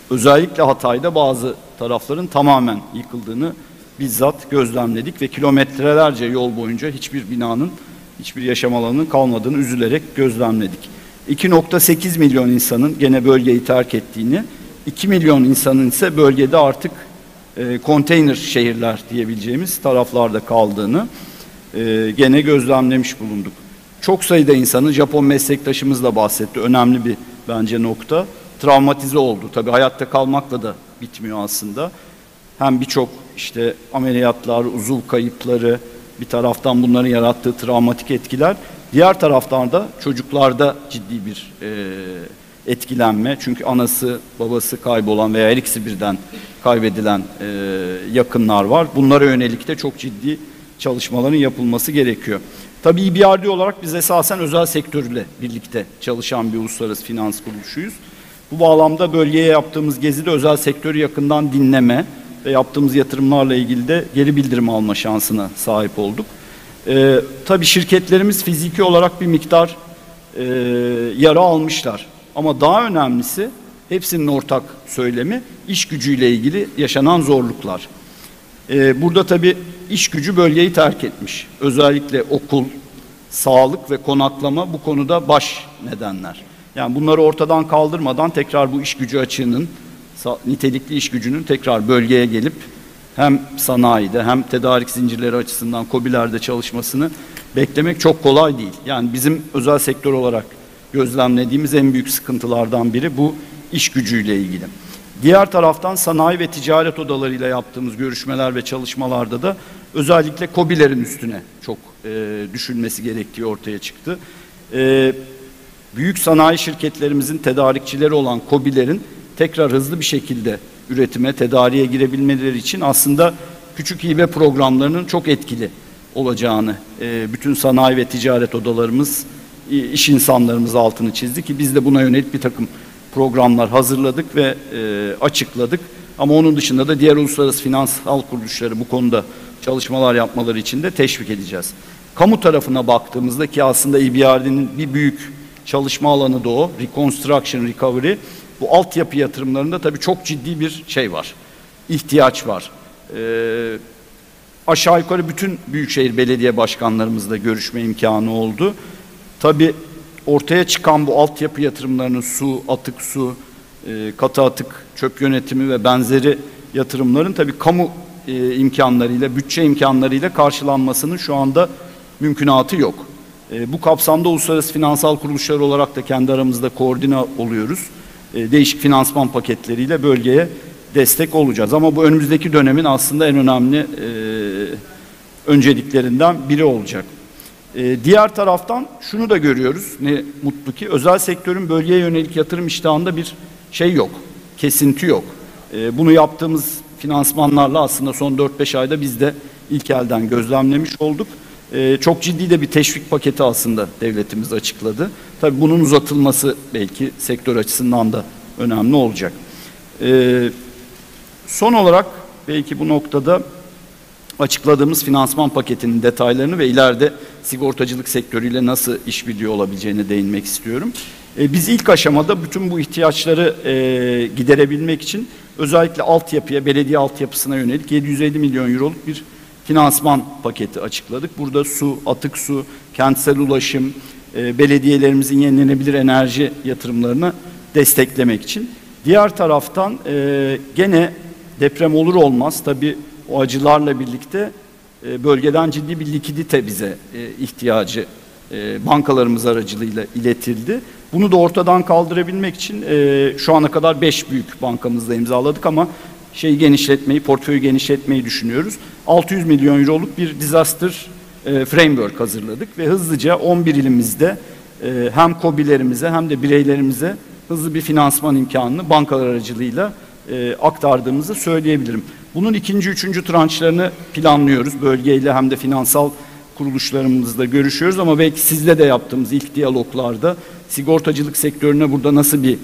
Özellikle Hatay'da bazı tarafların tamamen yıkıldığını bizzat gözlemledik ve kilometrelerce yol boyunca hiçbir binanın, hiçbir yaşam alanının kalmadığını üzülerek gözlemledik. 2,8 milyon insanın gene bölgeyi terk ettiğini, 2 milyon insanın ise bölgede artık konteyner şehirler diyebileceğimiz taraflarda kaldığını gene gözlemlemiş bulunduk. Çok sayıda insanın, Japon meslektaşımız da bahsetti, önemli bir bence nokta, travmatize oldu. Tabii hayatta kalmakla da bitmiyor aslında. Hem birçok işte ameliyatlar, uzuv kayıpları, bir taraftan bunların yarattığı travmatik etkiler, diğer taraftan da çocuklarda ciddi bir etkilenme. Çünkü anası, babası kaybolan veya her ikisi birden kaybedilen yakınlar var. Bunlara yönelik de çok ciddi çalışmaların yapılması gerekiyor. Tabii EBRD olarak biz esasen özel sektörle birlikte çalışan bir uluslararası finans kuruluşuyuz. Bu bağlamda bölgeye yaptığımız gezide özel sektörü yakından dinleme ve yaptığımız yatırımlarla ilgili de geri bildirim alma şansına sahip olduk. Tabii şirketlerimiz fiziki olarak bir miktar yara almışlar. Ama daha önemlisi hepsinin ortak söylemi iş gücüyle ilgili yaşanan zorluklar. Burada tabii iş gücü bölgeyi terk etmiş. Özellikle okul, sağlık ve konaklama bu konuda baş nedenler. Yani bunları ortadan kaldırmadan tekrar bu iş gücü açığının, nitelikli iş gücünün tekrar bölgeye gelip hem sanayide hem tedarik zincirleri açısından KOBİ'lerde çalışmasını beklemek çok kolay değil. Yani bizim özel sektör olarak gözlemlediğimiz en büyük sıkıntılardan biri bu iş gücüyle ilgili. Diğer taraftan sanayi ve ticaret odalarıyla yaptığımız görüşmeler ve çalışmalarda da özellikle KOBİ'lerin üstüne çok düşünülmesi gerektiği ortaya çıktı. Büyük sanayi şirketlerimizin tedarikçileri olan KOBİ'lerin tekrar hızlı bir şekilde üretime, tedariğe girebilmeleri için aslında küçük hibe programlarının çok etkili olacağını bütün sanayi ve ticaret odalarımız, iş insanlarımız altını çizdi ki biz de buna yönelik bir takım programlar hazırladık ve açıkladık. Ama onun dışında da diğer uluslararası finansal kuruluşları bu konuda çalışmalar yapmaları için de teşvik edeceğiz. Kamu tarafına baktığımızda ki aslında EBRD'nin bir büyük çalışma alanı da o, Reconstruction Recovery. Bu altyapı yatırımlarında tabii çok ciddi bir şey var, ihtiyaç var. Aşağı yukarı bütün büyükşehir belediye başkanlarımızla görüşme imkanı oldu. Tabii ortaya çıkan bu altyapı yatırımlarının su, atık su, katı atık, çöp yönetimi ve benzeri yatırımların tabii kamu imkanlarıyla, bütçe imkanlarıyla karşılanmasının şu anda mümkünatı yok. Bu kapsamda uluslararası finansal kuruluşlar olarak da kendi aramızda koordine oluyoruz. Değişik finansman paketleriyle bölgeye destek olacağız. Ama bu önümüzdeki dönemin aslında en önemli önceliklerinden biri olacak. Diğer taraftan şunu da görüyoruz, ne mutlu ki özel sektörün bölgeye yönelik yatırım iştahında bir şey yok, kesinti yok. Bunu yaptığımız finansmanlarla aslında son 4-5 ayda biz de ilk elden gözlemlemiş olduk. Çok ciddi de bir teşvik paketi aslında devletimiz açıkladı. Tabii bunun uzatılması belki sektör açısından da önemli olacak. Son olarak belki bu noktada açıkladığımız finansman paketinin detaylarını ve ileride sigortacılık sektörüyle nasıl işbirliği olabileceğine değinmek istiyorum. Biz ilk aşamada bütün bu ihtiyaçları giderebilmek için özellikle altyapıya, belediye altyapısına yönelik 750 milyon euroluk bir finansman paketi açıkladık. Burada su, atık su, kentsel ulaşım, belediyelerimizin yenilenebilir enerji yatırımlarını desteklemek için. Diğer taraftan gene deprem olur olmaz tabii o acılarla birlikte bölgeden ciddi bir likidite bize ihtiyacı bankalarımız aracılığıyla iletildi. Bunu da ortadan kaldırabilmek için şu ana kadar 5 büyük bankamızla imzaladık ama portföyü genişletmeyi düşünüyoruz. 600 milyon euroluk bir disaster framework hazırladık ve hızlıca 11 ilimizde hem KOBİ'lerimize hem de bireylerimize hızlı bir finansman imkanını bankalar aracılığıyla aktardığımızı söyleyebilirim. Bunun ikinci, üçüncü tranşlarını planlıyoruz. Bölgeyle hem de finansal kuruluşlarımızla görüşüyoruz ama belki sizle de yaptığımız ilk diyaloglarda sigortacılık sektörüne burada nasıl bir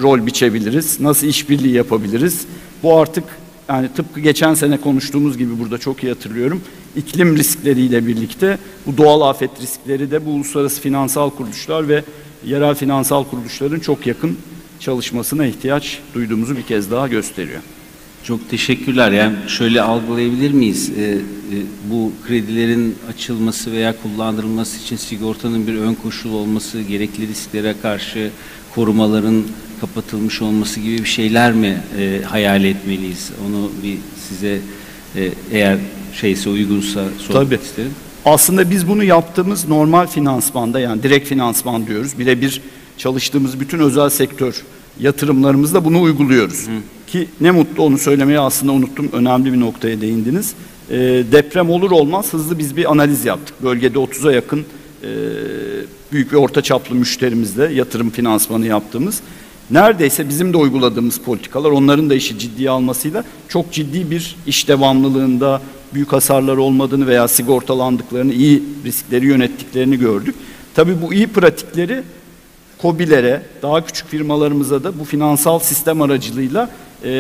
rol biçebiliriz, nasıl işbirliği yapabiliriz? Bu artık yani tıpkı geçen sene konuştuğumuz gibi burada çok iyi hatırlıyorum. İklim riskleriyle birlikte bu doğal afet riskleri de bu uluslararası finansal kuruluşlar ve yerel finansal kuruluşların çok yakın çalışmasına ihtiyaç duyduğumuzu bir kez daha gösteriyor. Çok teşekkürler. Yani şöyle algılayabilir miyiz? Bu kredilerin açılması veya kullandırılması için sigortanın bir ön koşul olması, gerekli risklere karşı korumaların kapatılmış olması gibi bir şeyler mi hayal etmeliyiz? Onu bir size eğer uygunsa sormak isterim. Aslında biz bunu yaptığımız normal finansmanda, yani direkt finansman diyoruz. Birebir çalıştığımız bütün özel sektör yatırımlarımızda bunu uyguluyoruz. Ki ne mutlu, onu söylemeyi aslında unuttum. Önemli bir noktaya değindiniz. Deprem olur olmaz hızlı biz bir analiz yaptık. Bölgede 30'a yakın büyük ve orta çaplı müşterimizle yatırım finansmanı yaptığımız, neredeyse bizim de uyguladığımız politikalar, onların da işi ciddiye almasıyla çok ciddi bir iş devamlılığında büyük hasarlar olmadığını veya sigortalandıklarını, iyi riskleri yönettiklerini gördük. Tabii bu iyi pratikleri KOBİ'lere, daha küçük firmalarımıza da bu finansal sistem aracılığıyla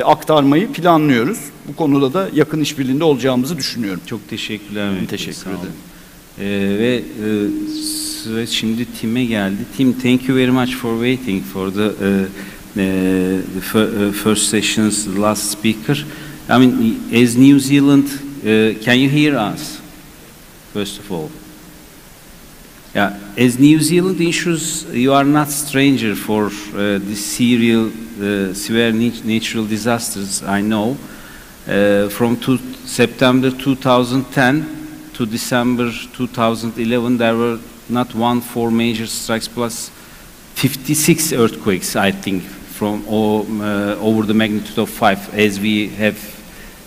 aktarmayı planlıyoruz. Bu konuda da yakın işbirliğinde olacağımızı düşünüyorum. Çok teşekkürler. Teşekkür ederim. Ve sıra şimdi Tim'e geldi. Tim, thank you very much for waiting for the first session's last speaker. I mean, as New Zealand, can you hear us? First of all. Yeah, as New Zealand insurers, you are not stranger for this severe natural disasters, I know. From September 2010 to December 2011, there were not 4 major strikes plus 56 earthquakes, I think, from over the magnitude of 5, as we have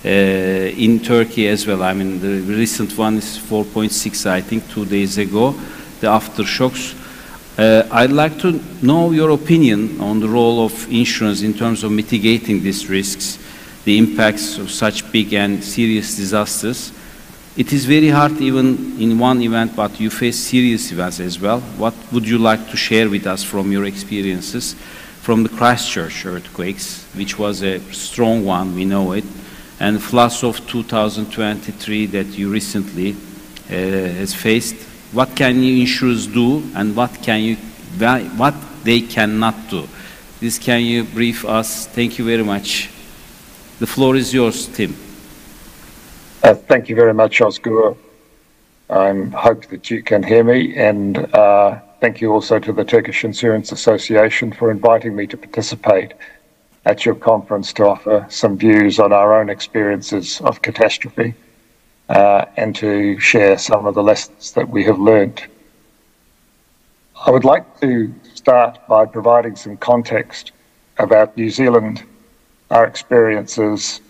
in Turkey as well. I mean, the recent one is 4.6, I think, 2 days ago. The aftershocks. I'd like to know your opinion on the role of insurance in terms of mitigating these risks, the impacts of such big and serious disasters. It is very hard even in one event, but you face serious events as well. What would you like to share with us from your experiences from the Christchurch earthquakes, which was a strong one, we know it, and floods of 2023 that you recently has faced? What can insurers do, and what they cannot do? This can you brief us? Thank you very much. The floor is yours, Tim. Thank you very much, Ozgur. I hope that you can hear me, and thank you also to the Turkish Insurance Association for inviting me to participate at your conference to offer some views on our own experiences of catastrophe and to share some of the lessons that we have learned. I would like to start by providing some context about New Zealand, our experiences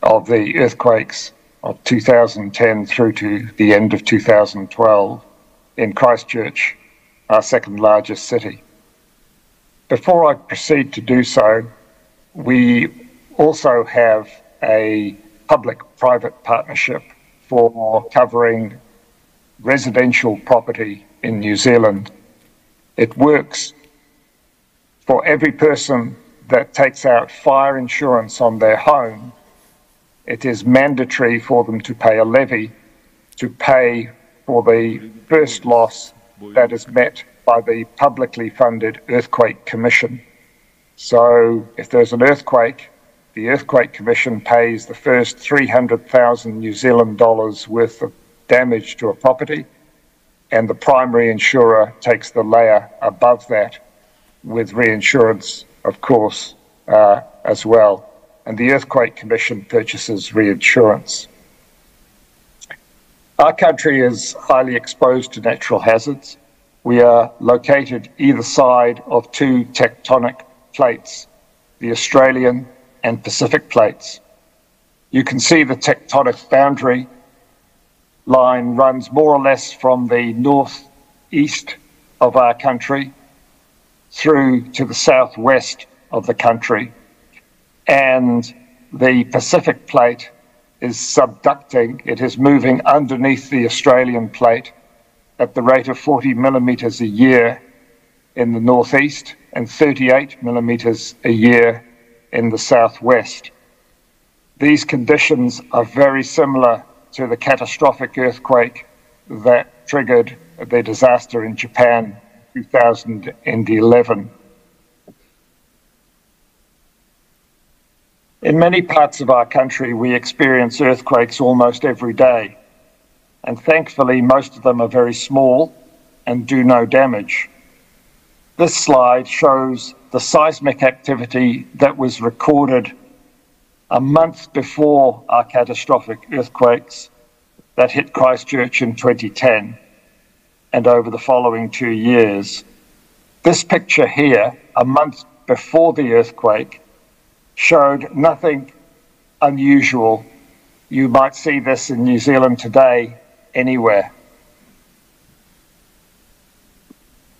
of the earthquakes of 2010 through to the end of 2012 in Christchurch, our second largest city. Before I proceed to do so, we also have a public-private partnership for covering residential property in New Zealand. It works for every person that takes out fire insurance on their home. It is mandatory for them to pay a levy to pay for the first loss that is met by the publicly funded Earthquake Commission. So if there's an earthquake, the Earthquake Commission pays the first 300,000 New Zealand dollars worth of damage to a property, and the primary insurer takes the layer above that with reinsurance, of course, as well. And the Earthquake Commission purchases reinsurance. Our country is highly exposed to natural hazards. We are located either side of two tectonic plates, the Australian and Pacific plates. You can see the tectonic boundary line runs more or less from the northeast of our country through to the southwest of the country, and the Pacific plate is subducting. It is moving underneath the Australian plate at the rate of 40 millimetres a year in the northeast and 38 millimetres a year in the southwest. These conditions are very similar to the catastrophic earthquake that triggered the disaster in Japan in 2011. In many parts of our country, we experience earthquakes almost every day, and thankfully most of them are very small and do no damage. This slide shows the seismic activity that was recorded a month before our catastrophic earthquakes that hit Christchurch in 2010 and over the following 2 years. This picture here, a month before the earthquake, showed nothing unusual. You might see this in New Zealand today anywhere.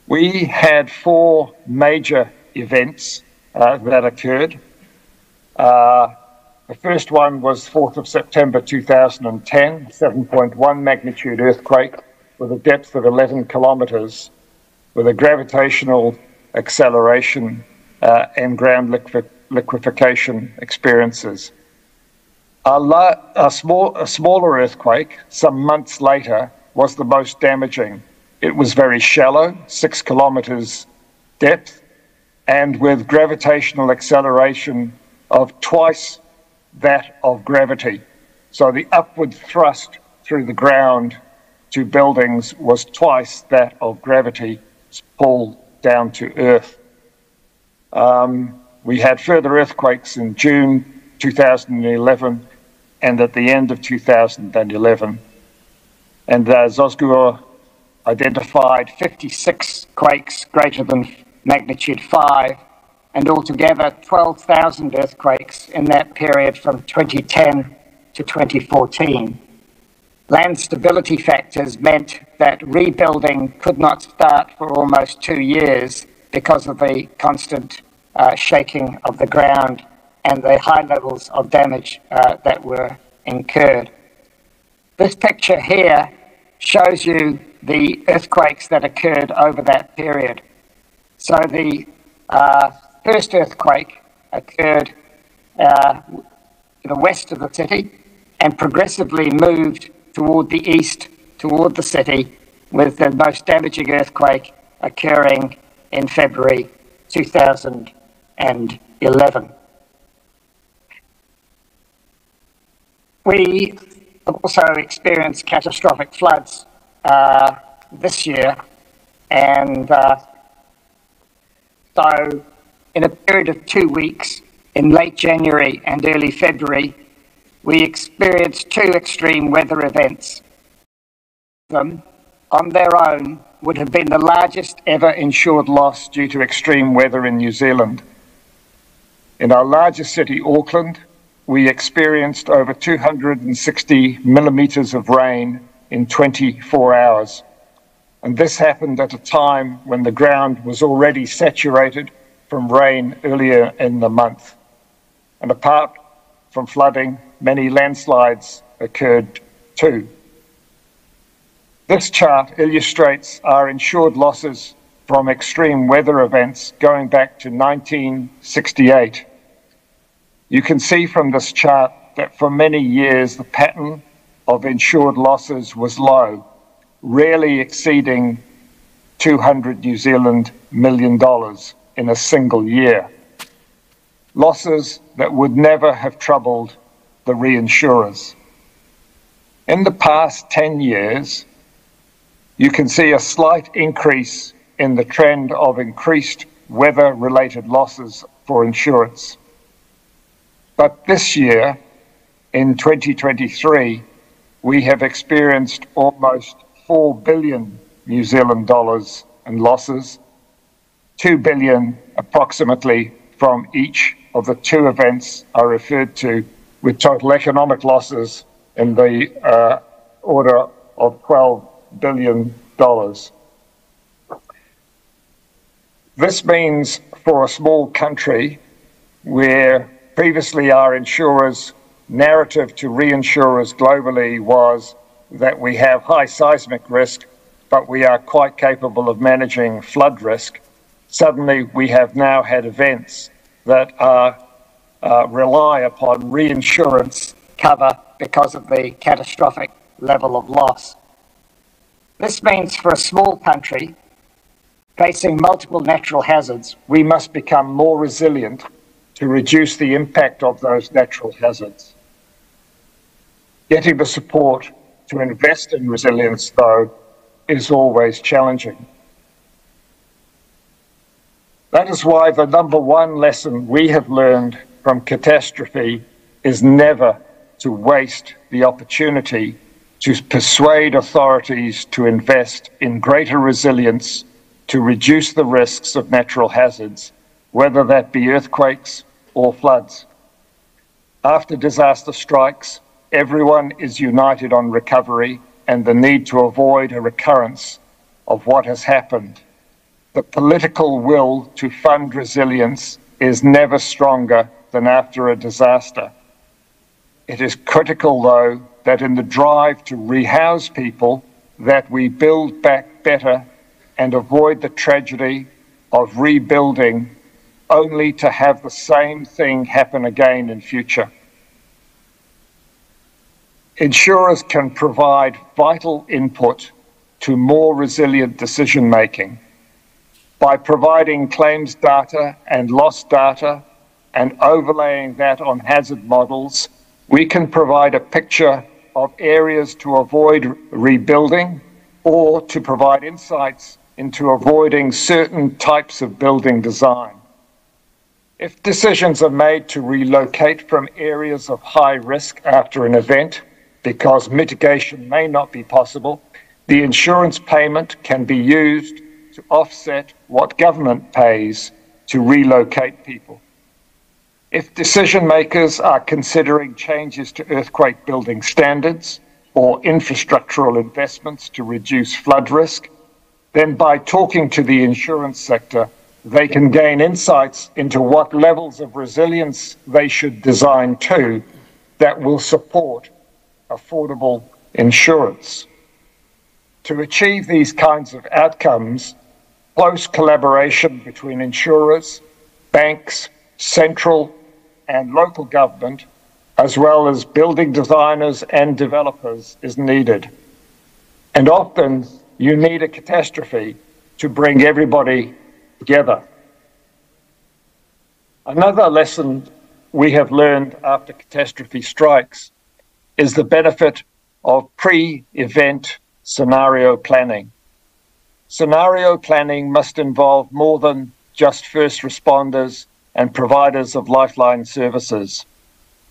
We had 4 major events that occurred. The first one was 4th of September 2010, 7.1 magnitude earthquake with a depth of 11 kilometres with a gravitational acceleration and ground liquefaction experiences. A smaller earthquake, some months later, was the most damaging. It was very shallow, 6 kilometres depth, and with gravitational acceleration of twice that of gravity. So the upward thrust through the ground to buildings was twice that of gravity pulled down to earth. We had further earthquakes in June 2011 and at the end of 2011. And Zosgur identified 56 quakes greater than magnitude 5, and altogether 12,000 earthquakes in that period from 2010 to 2014. Land stability factors meant that rebuilding could not start for almost 2 years because of the constant shaking of the ground and the high levels of damage that were incurred. This picture here shows you the earthquakes that occurred over that period. So the first earthquake occurred to the west of the city and progressively moved toward the east, toward the city, with the most damaging earthquake occurring in February 2011. We have also experienced catastrophic floods this year, and so in a period of 2 weeks, In late January and early February, we experienced two extreme weather events. Them, on their own, would have been the largest ever insured loss due to extreme weather in New Zealand. In our largest city, Auckland, we experienced over 260 millimetres of rain in 24 hours. And this happened at a time when the ground was already saturated from rain earlier in the month. And apart from flooding, many landslides occurred too. This chart illustrates our insured losses from extreme weather events going back to 1968. You can see from this chart that for many years the pattern of insured losses was low, rarely exceeding $200 million in a single year. Losses that would never have troubled the reinsurers. In the past 10 years, you can see a slight increase in the trend of increased weather-related losses for insurance. But this year, in 2023, we have experienced almost 4 billion New Zealand dollars in losses, 2 billion approximately from each of the two events I referred to, with total economic losses in the order of $12 billion. This means for a small country where previously our insurers' narrative to reinsurers globally was that we have high seismic risk, but we are quite capable of managing flood risk. Suddenly we have now had events that rely upon reinsurance cover because of the catastrophic level of loss. This means for a small country facing multiple natural hazards, we must become more resilient to reduce the impact of those natural hazards. Getting the support to invest in resilience, though, is always challenging. That is why the number one lesson we have learned from catastrophe is never to waste the opportunity to persuade authorities to invest in greater resilience to reduce the risks of natural hazards, whether that be earthquakes or floods. After disaster strikes, everyone is united on recovery and the need to avoid a recurrence of what has happened. The political will to fund resilience is never stronger than after a disaster. It is critical, though, that in the drive to rehouse people, that we build back better and avoid the tragedy of rebuilding only to have the same thing happen again in future. Insurers can provide vital input to more resilient decision-making by providing claims data and loss data and overlaying that on hazard models. We can provide a picture of areas to avoid rebuilding or to provide insights into avoiding certain types of building design. If decisions are made to relocate from areas of high risk after an event because mitigation may not be possible, the insurance payment can be used to offset what government pays to relocate people. If decision makers are considering changes to earthquake building standards or infrastructural investments to reduce flood risk, then by talking to the insurance sector, they can gain insights into what levels of resilience they should design to that will support affordable insurance. To achieve these kinds of outcomes, close collaboration between insurers, banks, central and local government, as well as building designers and developers, is needed. And often you need a catastrophe to bring everybody together. Another lesson we have learned after catastrophe strikes is the benefit of pre-event scenario planning. Scenario planning must involve more than just first responders and providers of lifeline services.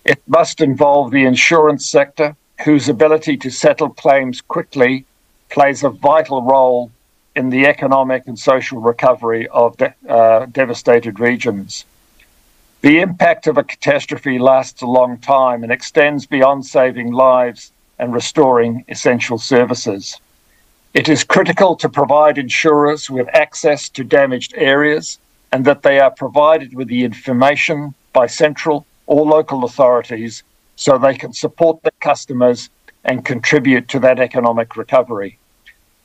It must involve the insurance sector, whose ability to settle claims quickly plays a vital role in the economic and social recovery of devastated regions. The impact of a catastrophe lasts a long time and extends beyond saving lives and restoring essential services. It is critical to provide insurers with access to damaged areas and that they are provided with the information by central or local authorities so they can support their customers and contribute to that economic recovery.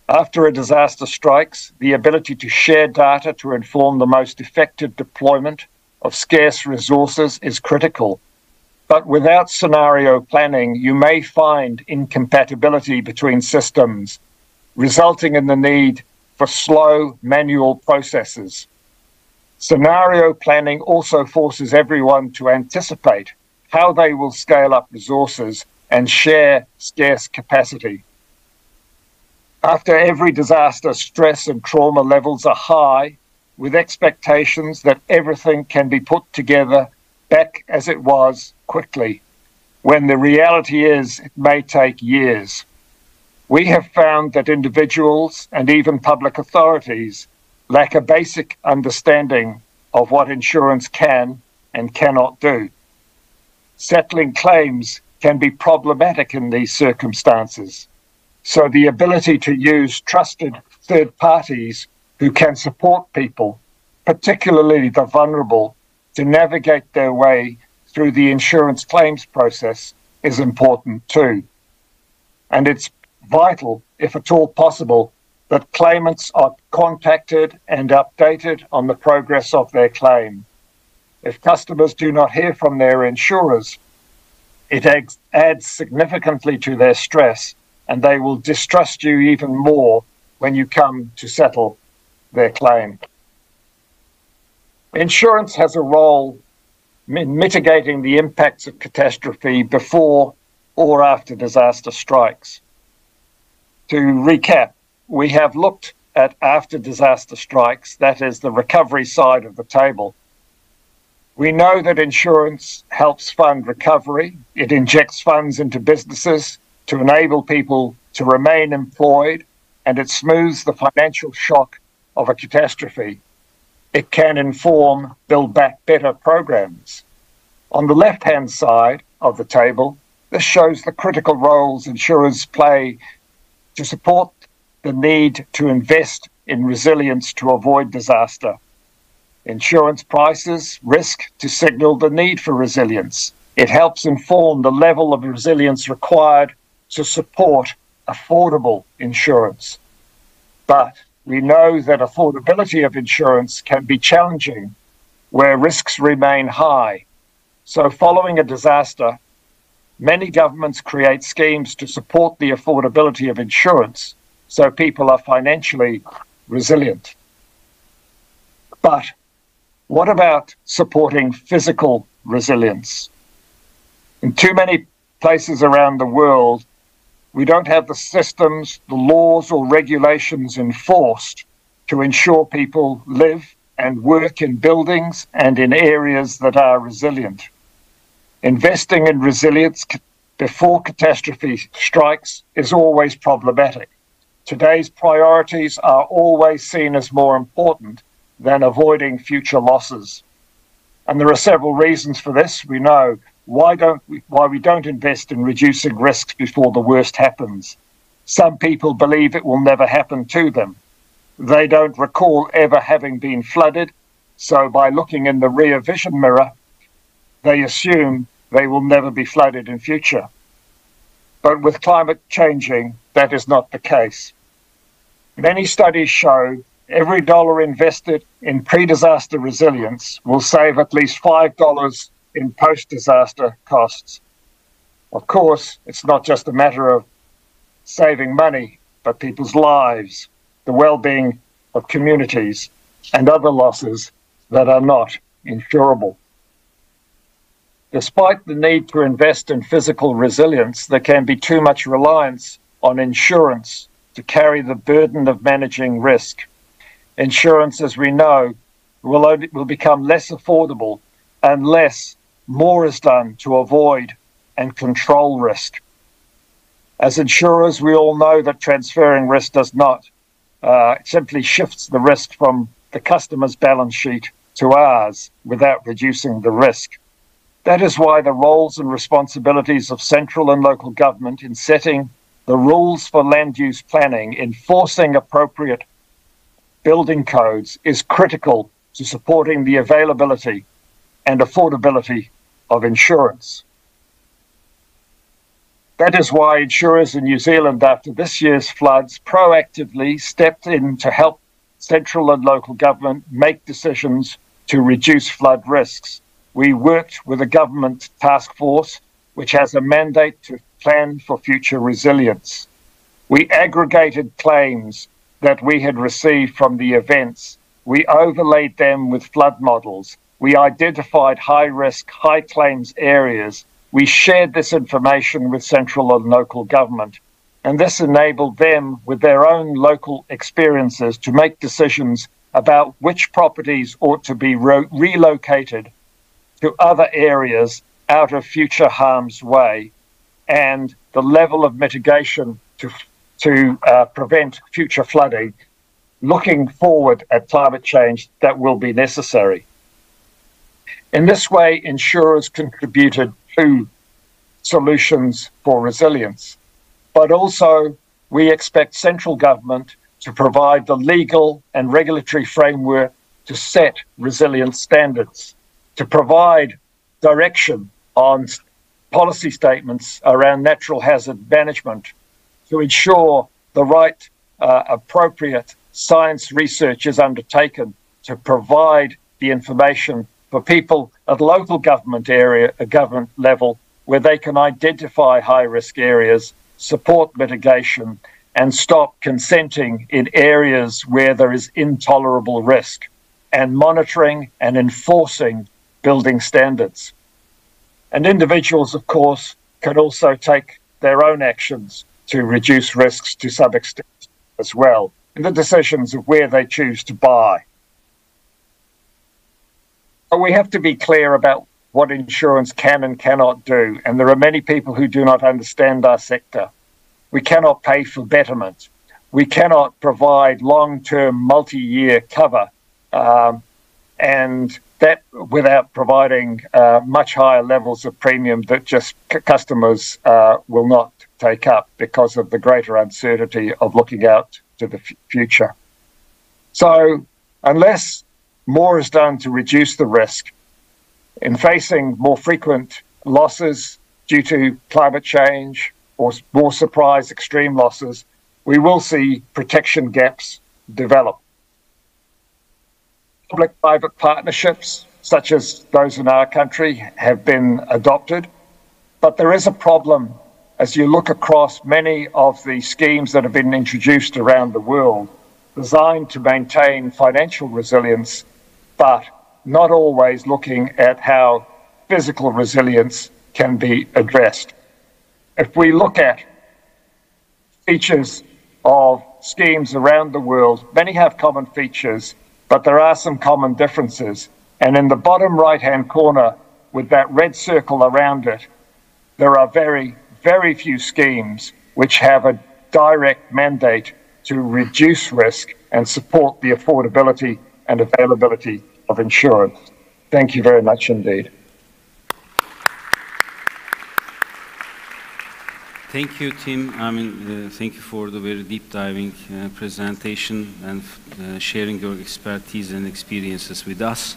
After a disaster strikes, the ability to share data to inform the most effective deployment of scarce resources is critical. But without scenario planning, you may find incompatibility between systems, resulting in the need for slow manual processes. Scenario planning also forces everyone to anticipate how they will scale up resources and share scarce capacity. After every disaster, stress and trauma levels are high, with expectations that everything can be put together back as it was quickly, when the reality is it may take years. We have found that individuals and even public authorities lack a basic understanding of what insurance can and cannot do. Settling claims can be problematic in these circumstances, so the ability to use trusted third parties who can support people, particularly the vulnerable, to navigate their way through the insurance claims process is important too. And it's vital, if at all possible, that claimants are contacted and updated on the progress of their claim. If customers do not hear from their insurers, it adds significantly to their stress, and they will distrust you even more when you come to settle their claim. Insurance has a role in mitigating the impacts of catastrophe before or after disaster strikes. To recap, we have looked at after disaster strikes, that is the recovery side of the table. We know that insurance helps fund recovery. It injects funds into businesses to enable people to remain employed, and it smooths the financial shock of a catastrophe. It can inform Build Back Better programs. On the left-hand side of the table, this shows the critical roles insurers play to support the need to invest in resilience to avoid disaster. Insurance prices risk to signal the need for resilience. It helps inform the level of resilience required to support affordable insurance. But we know that affordability of insurance can be challenging where risks remain high. So following a disaster, many governments create schemes to support the affordability of insurance so people are financially resilient. But what about supporting physical resilience? In too many places around the world, we don't have the systems, the laws or regulations enforced to ensure people live and work in buildings and in areas that are resilient. Investing in resilience before catastrophe strikes is always problematic. Today's priorities are always seen as more important than avoiding future losses. And there are several reasons for this. We know why we don't invest in reducing risks before the worst happens. Some people believe it will never happen to them. They don't recall ever having been flooded, so by looking in the rear vision mirror, they assume they will never be flooded in future. But with climate changing, that is not the case. Many studies show every dollar invested in pre-disaster resilience will save at least $5 in post-disaster costs. Of course, it's not just a matter of saving money, but people's lives, the well-being of communities, and other losses that are not insurable. Despite the need to invest in physical resilience, there can be too much reliance on insurance to carry the burden of managing risk. Insurance, as we know, will become less affordable unless more is done to avoid and control risk. As insurers, we all know that transferring risk does not. It simply shifts the risk from the customer's balance sheet to ours without reducing the risk. That is why the roles and responsibilities of central and local government in setting the rules for land use planning, enforcing appropriate building codes is critical to supporting the availability and affordability of insurance. That is why insurers in New Zealand, after this year's floods, proactively stepped in to help central and local government make decisions to reduce flood risks. We worked with a government task force which has a mandate to plan for future resilience. We aggregated claims that we had received from the events. We overlaid them with flood models. We identified high-risk, high-claims areas. We shared this information with central and local government, and this enabled them, with their own local experiences, to make decisions about which properties ought to be relocated to other areas out of future harm's way, and the level of mitigation to prevent future flooding, looking forward at climate change that will be necessary. In this way, insurers contributed to solutions for resilience, but also we expect central government to provide the legal and regulatory framework to set resilience standards, to provide direction on policy statements around natural hazard management, to ensure the right appropriate science research is undertaken to provide the information for people at local government government level where they can identify high-risk areas, support mitigation, and stop consenting in areas where there is intolerable risk, and monitoring and enforcing building standards. And individuals, of course, can also take their own actions to reduce risks to some extent as well, in the decisions of where they choose to buy. But we have to be clear about what insurance can and cannot do, and there are many people who do not understand our sector. We cannot pay for betterment. We cannot provide long-term, multi-year cover, and that without providing much higher levels of premium that just customers will not take up because of the greater uncertainty of looking out to the future. So unless more is done to reduce the risk in facing more frequent losses due to climate change or more surprise extreme losses, we will see protection gaps develop. Public-private partnerships, such as those in our country, have been adopted, but there is a problem as you look across many of the schemes that have been introduced around the world, designed to maintain financial resilience, but not always looking at how physical resilience can be addressed. If we look at features of schemes around the world, many have common features, but there are some common differences. And in the bottom right-hand corner, with that red circle around it, there are very, very few schemes which have a direct mandate to reduce risk and support the affordability and availability of insurance. Thank you very much indeed. Thank you, Tim. Thank you for the very deep diving presentation and sharing your expertise and experiences with us.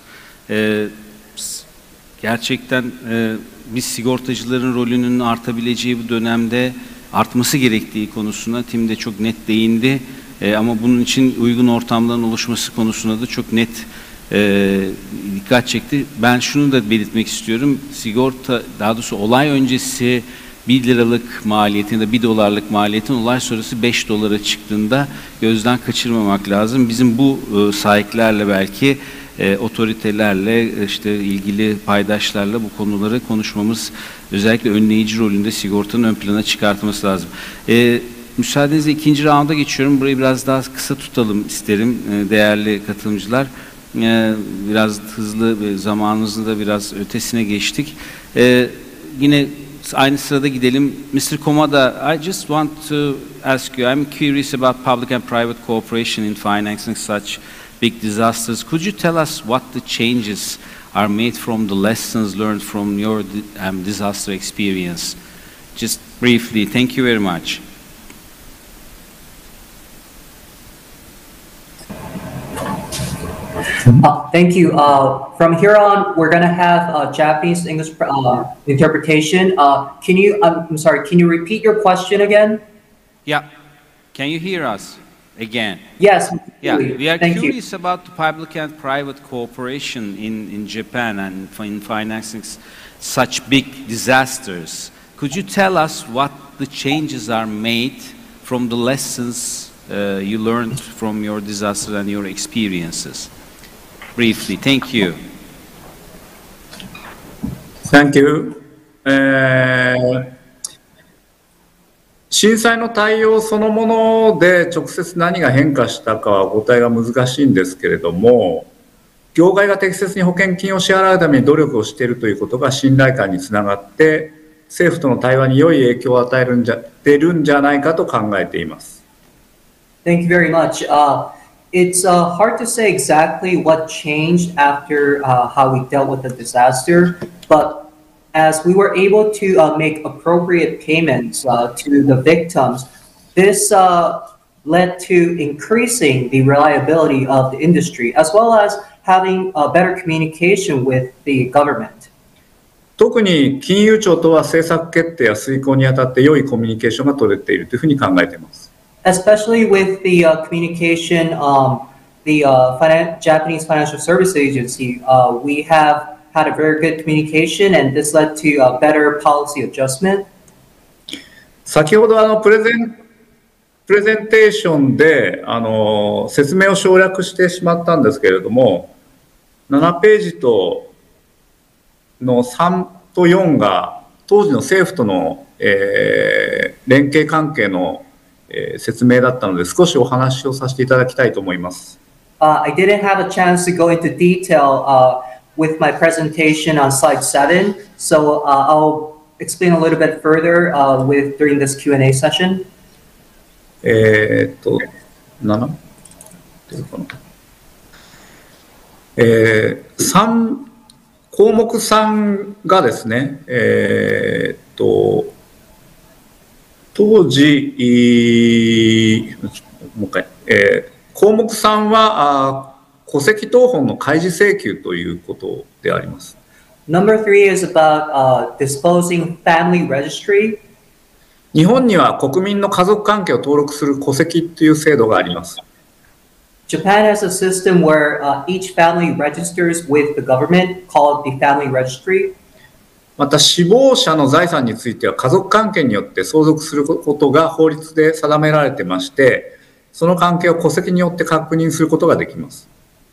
Gerçekten biz sigortacıların rolünün artabileceği bu dönemde artması gerektiği konusuna Tim de çok net değindi. Ama bunun için uygun ortamların oluşması konusuna da çok net dikkat çekti. Ben şunu da belirtmek istiyorum. Sigorta, daha doğrusu olay öncesi 1 liralık maliyetin ya da 1 dolarlık maliyetin olay sonrası 5 dolara çıktığında gözden kaçırmamak lazım. Bizim bu sahiplerle belki otoritelerle, işte ilgili paydaşlarla bu konuları konuşmamız, özellikle önleyici rolünde sigortanın ön plana çıkartması lazım. Müsaadenizle ikinci raunda geçiyorum. Burayı biraz daha kısa tutalım isterim değerli katılımcılar. Biraz hızlı ve zamanımızın da biraz ötesine geçtik. Yine aynı sırada gidelim. Mr. Komada, I just want to ask you, I'm curious about public and private cooperation in financing such big disasters. Could you tell us what the changes are made from the lessons learned from your disaster experience? Just briefly, thank you very much. Thank you. From here on, we're going to have Japanese English interpretation. Can you? I'm sorry. Can you repeat your question again? Yeah. Can you hear us again? Yes. Yeah. We are Thank curious about the public and private cooperation in Japan and in financing such big disasters. Could you tell us what the changes are made from the lessons you learned from your disaster and your experiences? Briefly, thank you. Thank you. 震災の対応そのもので直接何が変化したかはお答えが難しいんですけれども、業界が適切に保険金を支払うために努力をしているということが信頼感につながって、政府との対話に良い影響を与えるんじゃないかと考えています。Thank you very much. It's hard to say exactly what changed after how we dealt with the disaster, but as we were able to make appropriate payments to the victims, this led to increasing the reliability of the industry, as well as having better communication with the government. 特に金融庁とは政策決定や遂行にあたって良いコミュニケーションが取れているというふうに考えています。Especially with the communication, the Japanese Financial Service Agency, we have had a very good communication, and this led to a better policy adjustment. 先ほどプレゼンテーションで説明を省略してしまったんですけれども、7ページの3と4が当時の政府との、連携関係の説明だったので、少しお話をさせていただきたいと思います。I didn't have a chance to go into detail with my presentation on slide 7, so I'll explain a little bit further during this Q&A session. 7? 項目3がですね、当時、もう一回、項目3は戸籍謄本の開示請求ということであります。Number 3 is about disclosing family registry. 日本には国民の家族関係を登録する戸籍という制度があります。Japan has a system where each family registers with the government called the family registry. また死亡者の財産については家族関係によって相続することが法律で定められてまして、その関係を戸籍によって確認することができます。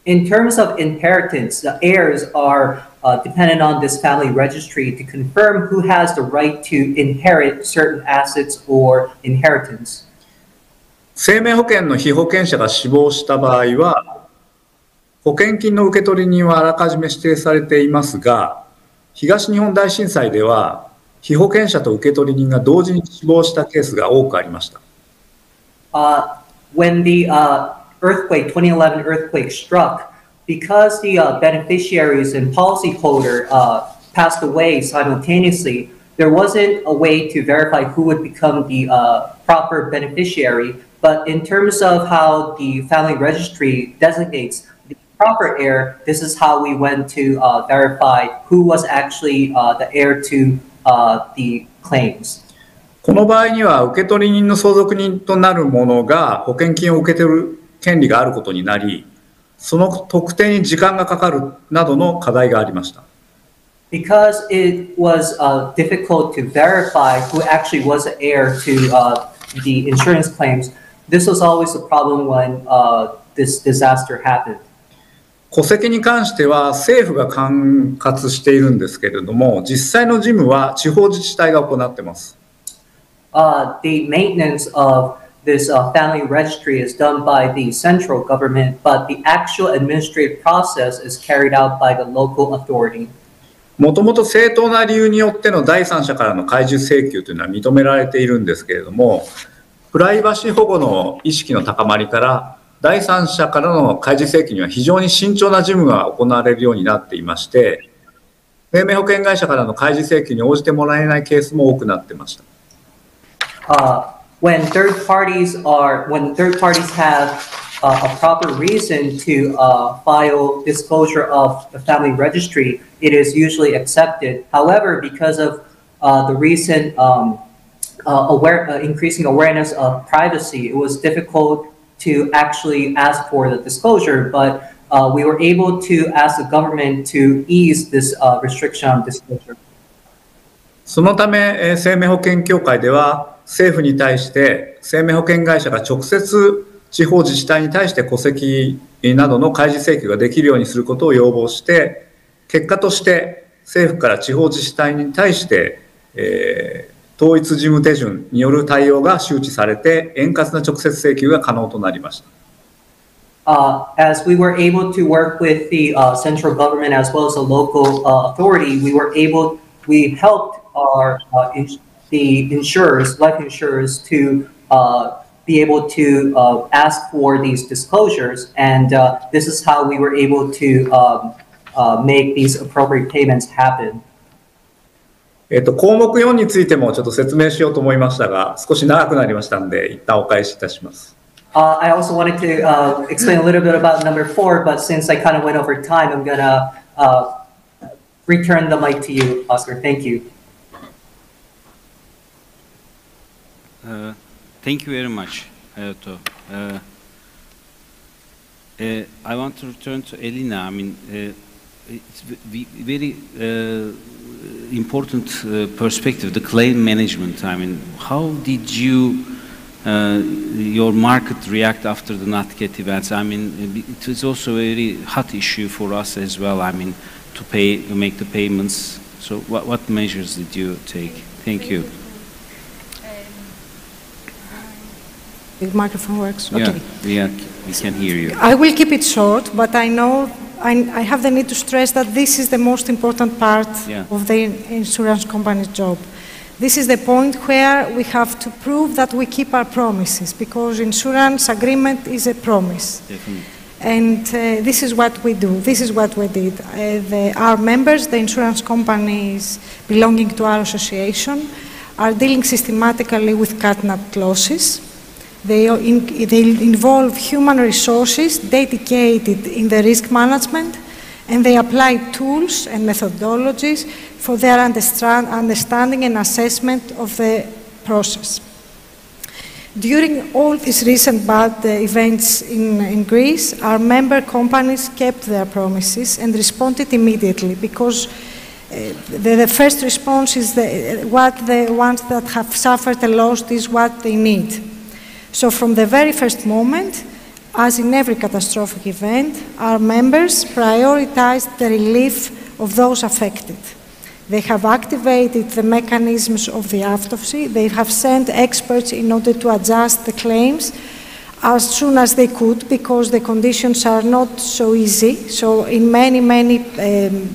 In terms of inheritance, the heirs are dependent on this family registry to confirm who has the right to inherit certain assets or inheritance. 生命保険の被保険者が死亡した場合は、保険金の受取人はあらかじめ指定されていますが、東日本大震災では被保険者と受取人が同時に死亡したケースが多くありました。When the earthquake, 2011 earthquake struck, because the beneficiaries and policyholder passed away simultaneously, there wasn't a way to verify who would become the proper beneficiary. But in terms of how the family registry designates the proper heir, this is how we went to verify who was actually the heir to the claims. この場合には受取人の相続人となる者が保険金を受け取る権利があることになり、その特定に時間がかかるなどの課題がありました。Because it was difficult to verify who actually was the heir to the insurance claims, this was always a problem when this disaster happened. 戸籍に関しては政府が管轄しているんですけれども、実際の事務は地方自治体が行っています。The maintenance of this family registry is done by the central government, but the actual administrative process is carried out by the local authority. もともと正当な理由によっての第三者からの開示請求というのは認められているんですけれども、プライバシー保護の意識の高まりから第三者からの開示請求には非常に慎重な事務が行われるようになっていまして、生命保険会社からの開示請求に応じてもらえないケースも多くなっていました。When third parties have a proper reason to file disclosure of the family registry, it is usually accepted. However, because of the recent increasing awareness of privacy, it was difficult to actually ask for the disclosure, but we were able to ask the government to ease this restriction on disclosure. そのため、生命保険協会では政府に対して生命保険会社が直接地方自治体に対して戸籍などの開示請求ができるようにすることを要望して、結果として政府から地方自治体に対して、統一事務手順による対応が周知されて円滑な直接請求が可能となりました。As we were able to work with the central government as well as the local authority, we helped the insurers, life insurers, to be able to ask for these disclosures, and this is how we were able to make these appropriate payments happen. 項目4についてもちょっと説明しようと思いましたが、少し長くなりましたので、一旦お返しいたします。I also wanted to explain a little bit about number 4, but since I kind of went over time, I'm gonna return the mic to you, Oscar. Thank you. Thank you very much, Hayato. I want to return to Elina. I mean, it's very important perspective, the claim management. I mean, how did your market react after the NatCat events? I mean, it was also a very hot issue for us as well. I mean, to make the payments. So, what measures did you take? Thank you. The microphone works? Okay. Yeah, we can hear you. I will keep it short, but I know I have the need to stress that this is the most important part of the insurance company's job. This is the point where we have to prove that we keep our promises, because insurance agreement is a promise. Definitely. And this is what we do. This is what we did. Our members, the insurance companies belonging to our association, are dealing systematically with CAT-NAT losses. They involve human resources dedicated in the risk management, and they apply tools and methodologies for their understanding and assessment of the process. During all these recent bad events in Greece, our member companies kept their promises and responded immediately, because the first response is what the ones that have suffered a loss is what they need. So from the very first moment, as in every catastrophic event, our members prioritized the relief of those affected. They have activated the mechanisms of the autopsy. They have sent experts in order to adjust the claims as soon as they could, because the conditions are not so easy. So in many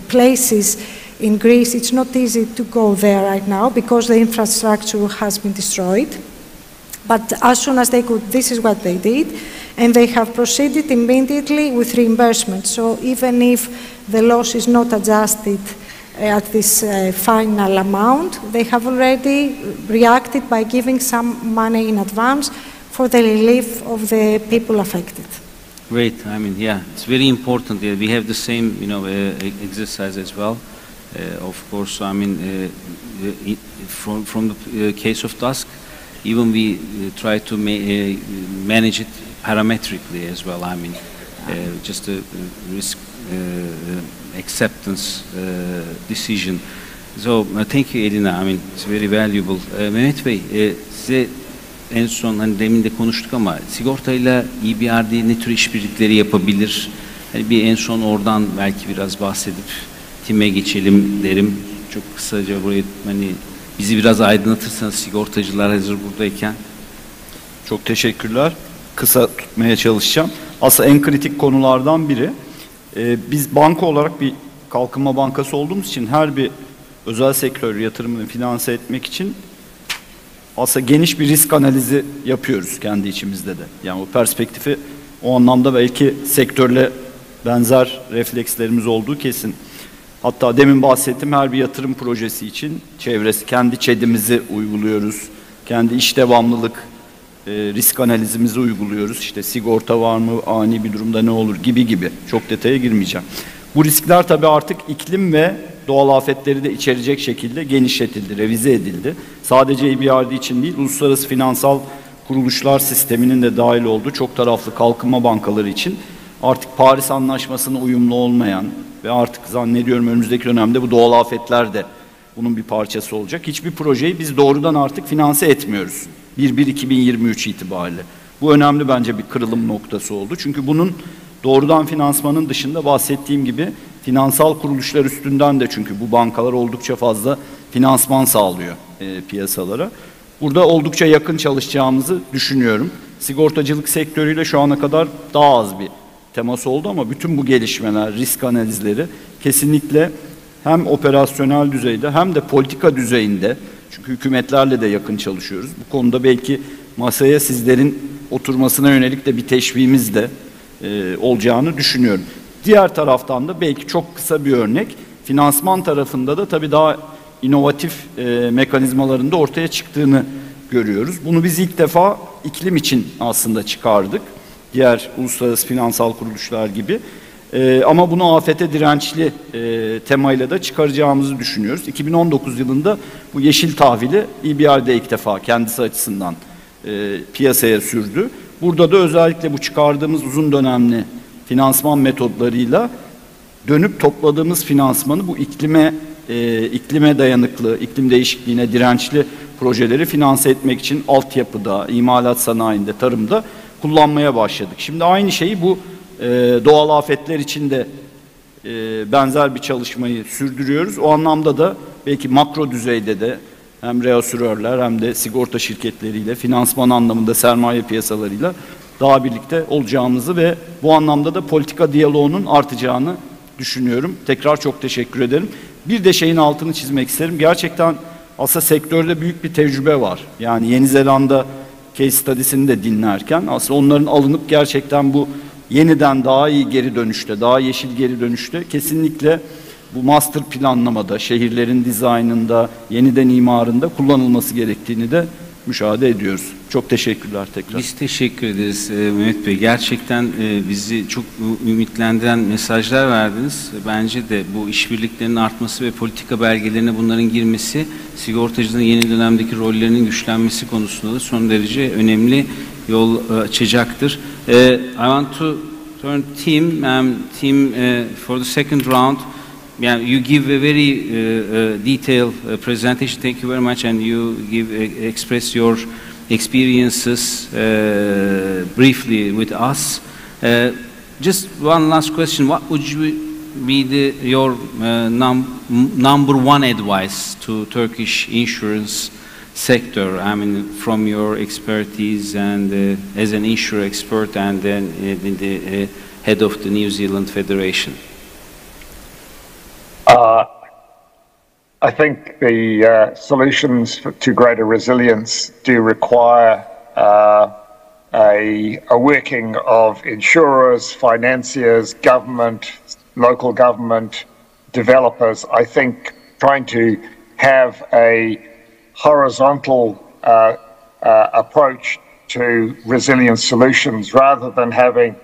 places in Greece, it's not easy to go there right now because the infrastructure has been destroyed. But as soon as they could, this is what they did, and they have proceeded immediately with reimbursement. So even if the loss is not adjusted at this final amount, they have already reacted by giving some money in advance for the relief of the people affected. Great. I mean, yeah, it's very important. We have the same, exercise as well. Of course, I mean, from the case of Tusk, even we try to manage it parametrically as well. I mean, just a risk acceptance decision. So thank you Elina. I mean, it's very valuable. Mehmet Bey, size en son hani demin de konuştuk ama sigortayla EBRD ne tür işbirlikleri yapabilir? Hani bir en son oradan belki biraz bahsedip TİM'e geçelim derim. Çok kısaca burayı hani bizi biraz aydınlatırsanız sigortacılar hazır buradayken. Çok teşekkürler. Kısa tutmaya çalışacağım. Aslında en kritik konulardan biri. Biz banka olarak bir kalkınma bankası olduğumuz için her bir özel sektör yatırımını finanse etmek için aslında geniş bir risk analizi yapıyoruz kendi içimizde de. Yani o perspektifi o anlamda belki sektörle benzer reflekslerimiz olduğu kesin. Hatta demin bahsettiğim her bir yatırım projesi için çevresi, kendi ÇED'imizi uyguluyoruz. Kendi iş devamlılık risk analizimizi uyguluyoruz. İşte sigorta var mı, ani bir durumda ne olur gibi. Çok detaya girmeyeceğim. Bu riskler tabii artık iklim ve doğal afetleri de içerecek şekilde genişletildi, revize edildi. Sadece EBRD için değil, uluslararası finansal kuruluşlar sisteminin de dahil olduğu çok taraflı kalkınma bankaları için artık Paris Anlaşması'na uyumlu olmayan ve artık zannediyorum önümüzdeki dönemde bu doğal afetler de bunun bir parçası olacak. Hiçbir projeyi biz doğrudan artık finanse etmiyoruz. 1/1/2023 itibariyle. Bu önemli bence bir kırılım noktası oldu. Çünkü bunun doğrudan finansmanın dışında bahsettiğim gibi finansal kuruluşlar üstünden de çünkü bu bankalar oldukça fazla finansman sağlıyor piyasalara. Burada oldukça yakın çalışacağımızı düşünüyorum. Sigortacılık sektörüyle şu ana kadar daha az bir temas oldu ama bütün bu gelişmeler, risk analizleri kesinlikle hem operasyonel düzeyde hem de politika düzeyinde, çünkü hükümetlerle de yakın çalışıyoruz. Bu konuda belki masaya sizlerin oturmasına yönelik de bir teşviğimiz de olacağını düşünüyorum. Diğer taraftan da belki çok kısa bir örnek, finansman tarafında da tabii daha inovatif mekanizmaların da ortaya çıktığını görüyoruz. Bunu biz ilk defa iklim için aslında çıkardık. Diğer uluslararası finansal kuruluşlar gibi. Ama bunu afete dirençli temayla da çıkaracağımızı düşünüyoruz. 2019 yılında bu yeşil tahvili EBRD ilk defa kendisi açısından piyasaya sürdü. Burada da özellikle bu çıkardığımız uzun dönemli finansman metodlarıyla dönüp topladığımız finansmanı bu iklime dayanıklı, iklim değişikliğine dirençli projeleri finanse etmek için altyapıda, imalat sanayinde, tarımda kullanmaya başladık. Şimdi aynı şeyi bu doğal afetler için de benzer bir çalışmayı sürdürüyoruz. O anlamda da belki makro düzeyde de hem reasürörler hem de sigorta şirketleriyle, finansman anlamında sermaye piyasalarıyla daha birlikte olacağımızı ve bu anlamda da politika diyaloğunun artacağını düşünüyorum. Tekrar çok teşekkür ederim. Bir de şeyin altını çizmek isterim. Gerçekten aslında sektörde büyük bir tecrübe var. Yani Yeni Zelanda case study'sini de dinlerken aslında onların alınıp gerçekten bu yeniden daha iyi geri dönüşte, daha yeşil geri dönüşte kesinlikle bu master planlamada, şehirlerin dizaynında, yeniden imarında kullanılması gerektiğini de müşahede ediyoruz. Çok teşekkürler tekrar. Biz teşekkür ederiz Mehmet Bey. Gerçekten bizi çok ümitlendiren mesajlar verdiniz. Bence de bu işbirliklerinin artması ve politika belgelerine bunların girmesi, sigortacılığın yeni dönemdeki rollerinin güçlenmesi konusunda da son derece önemli yol açacaktır. I want to turn team for the second round. Yeah, you give a very detailed presentation. Thank you very much, and you express your experiences briefly with us. Just one last question: what would be your number one advice to Turkish insurance sector? I mean, from your expertise and as an insurer expert, and then the head of the New Zealand Federation. I think the solutions to greater resilience do require a working of insurers, financiers, government, local government, developers. I think trying to have a horizontal approach to resilience solutions rather than having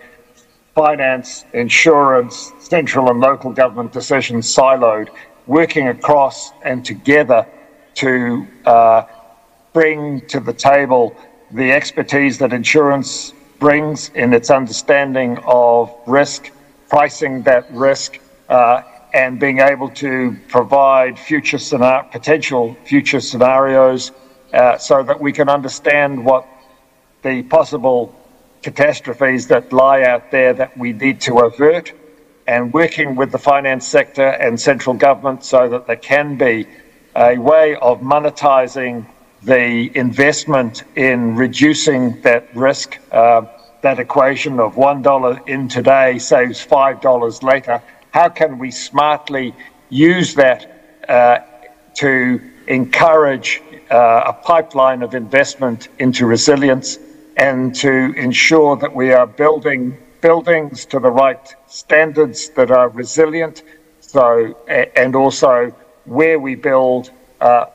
finance, insurance, central and local government decisions siloed, working across and together to bring to the table the expertise that insurance brings in its understanding of risk, pricing that risk, and being able to provide potential future scenarios so that we can understand what the possible catastrophes that lie out there that we need to avert, and working with the finance sector and central government so that there can be a way of monetizing the investment in reducing that risk, that equation of $1 in today saves $5 later. How can we smartly use that to encourage a pipeline of investment into resilience and to ensure that we are building buildings to the right standards that are resilient, and also where we build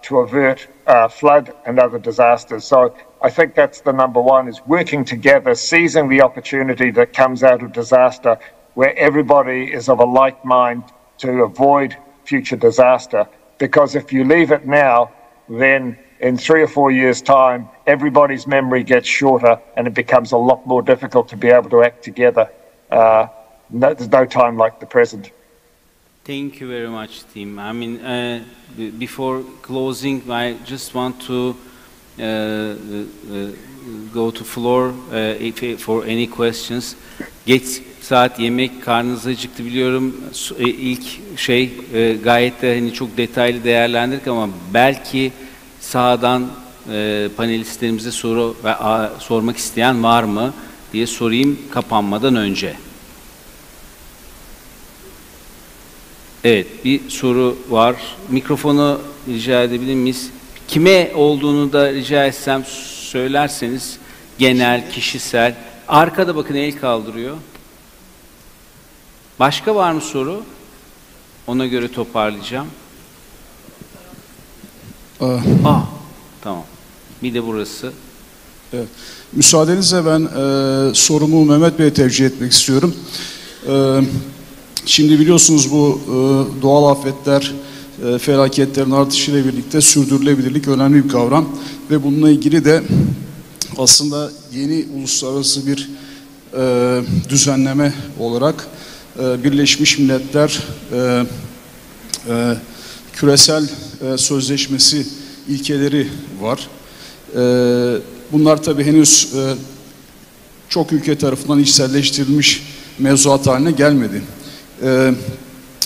to avert flood and other disasters. So I think that's the number one, is working together, seizing the opportunity that comes out of disaster, where everybody is of a like mind to avoid future disaster. Because if you leave it now, then in 3 or 4 years' time, everybody's memory gets shorter and it becomes a lot more difficult to be able to act together. There's no time like the present. Thank you very much, team. I mean, before closing, I just want to go to floor for any questions. Geç saat, yemek, karnınız acıktı biliyorum. İlk gayet de hani çok detaylı değerlendirdik ama belki sağdan panelistlerimize soru sormak isteyen var mı diye sorayım kapanmadan önce. Evet, bir soru var. Mikrofonu rica edebilir miyiz? Kime olduğunu da rica etsem söylerseniz, genel, kişisel. Arkada bakın el kaldırıyor. Başka var mı soru? Ona göre toparlayacağım. Tamam. Bir de burası. Evet. Müsaadenizle ben sorumu Mehmet Bey'e tevcih etmek istiyorum. Şimdi biliyorsunuz bu doğal afetler, felaketlerin artışıyla birlikte sürdürülebilirlik önemli bir kavram. Ve bununla ilgili de aslında yeni uluslararası bir düzenleme olarak Birleşmiş Milletler küresel sözleşmesi ilkeleri var. Bunlar tabii henüz çok ülke tarafından içselleştirilmiş mevzuat haline gelmedi.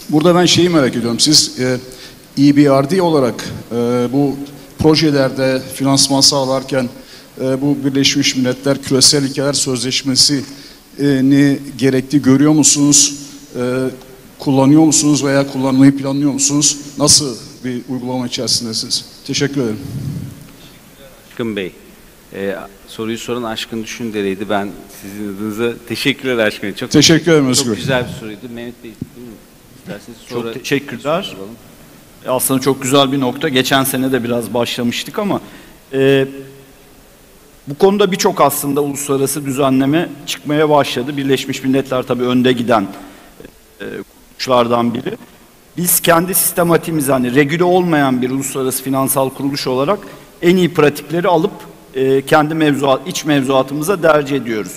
Burada ben şeyi merak ediyorum. Siz EBRD olarak bu projelerde finansman sağlarken bu Birleşmiş Milletler Küresel İlkeler Sözleşmesi'ni gerekli görüyor musunuz? Kullanıyor musunuz veya kullanmayı planlıyor musunuz? Nasıl bir uygulama içerisindesiniz? Teşekkür ederim. Aşkın Bey, soruyu soran Aşkın Düşündere'ydi. Ben sizin adınıza teşekkürler Aşkın Bey. Çok teşekkür ederim Özgür. Çok güzel bir soruydu. Mehmet Bey, isterseniz sonra... Çok teşekkürler. Aslında çok güzel bir nokta. Geçen sene de biraz başlamıştık ama bu konuda birçok aslında uluslararası düzenleme çıkmaya başladı. Birleşmiş Milletler tabii önde giden kuruluşlardan biri. Biz kendi sistematiğimiz, hani regüle olmayan bir uluslararası finansal kuruluş olarak en iyi pratikleri alıp kendi iç mevzuatımıza derc ediyoruz.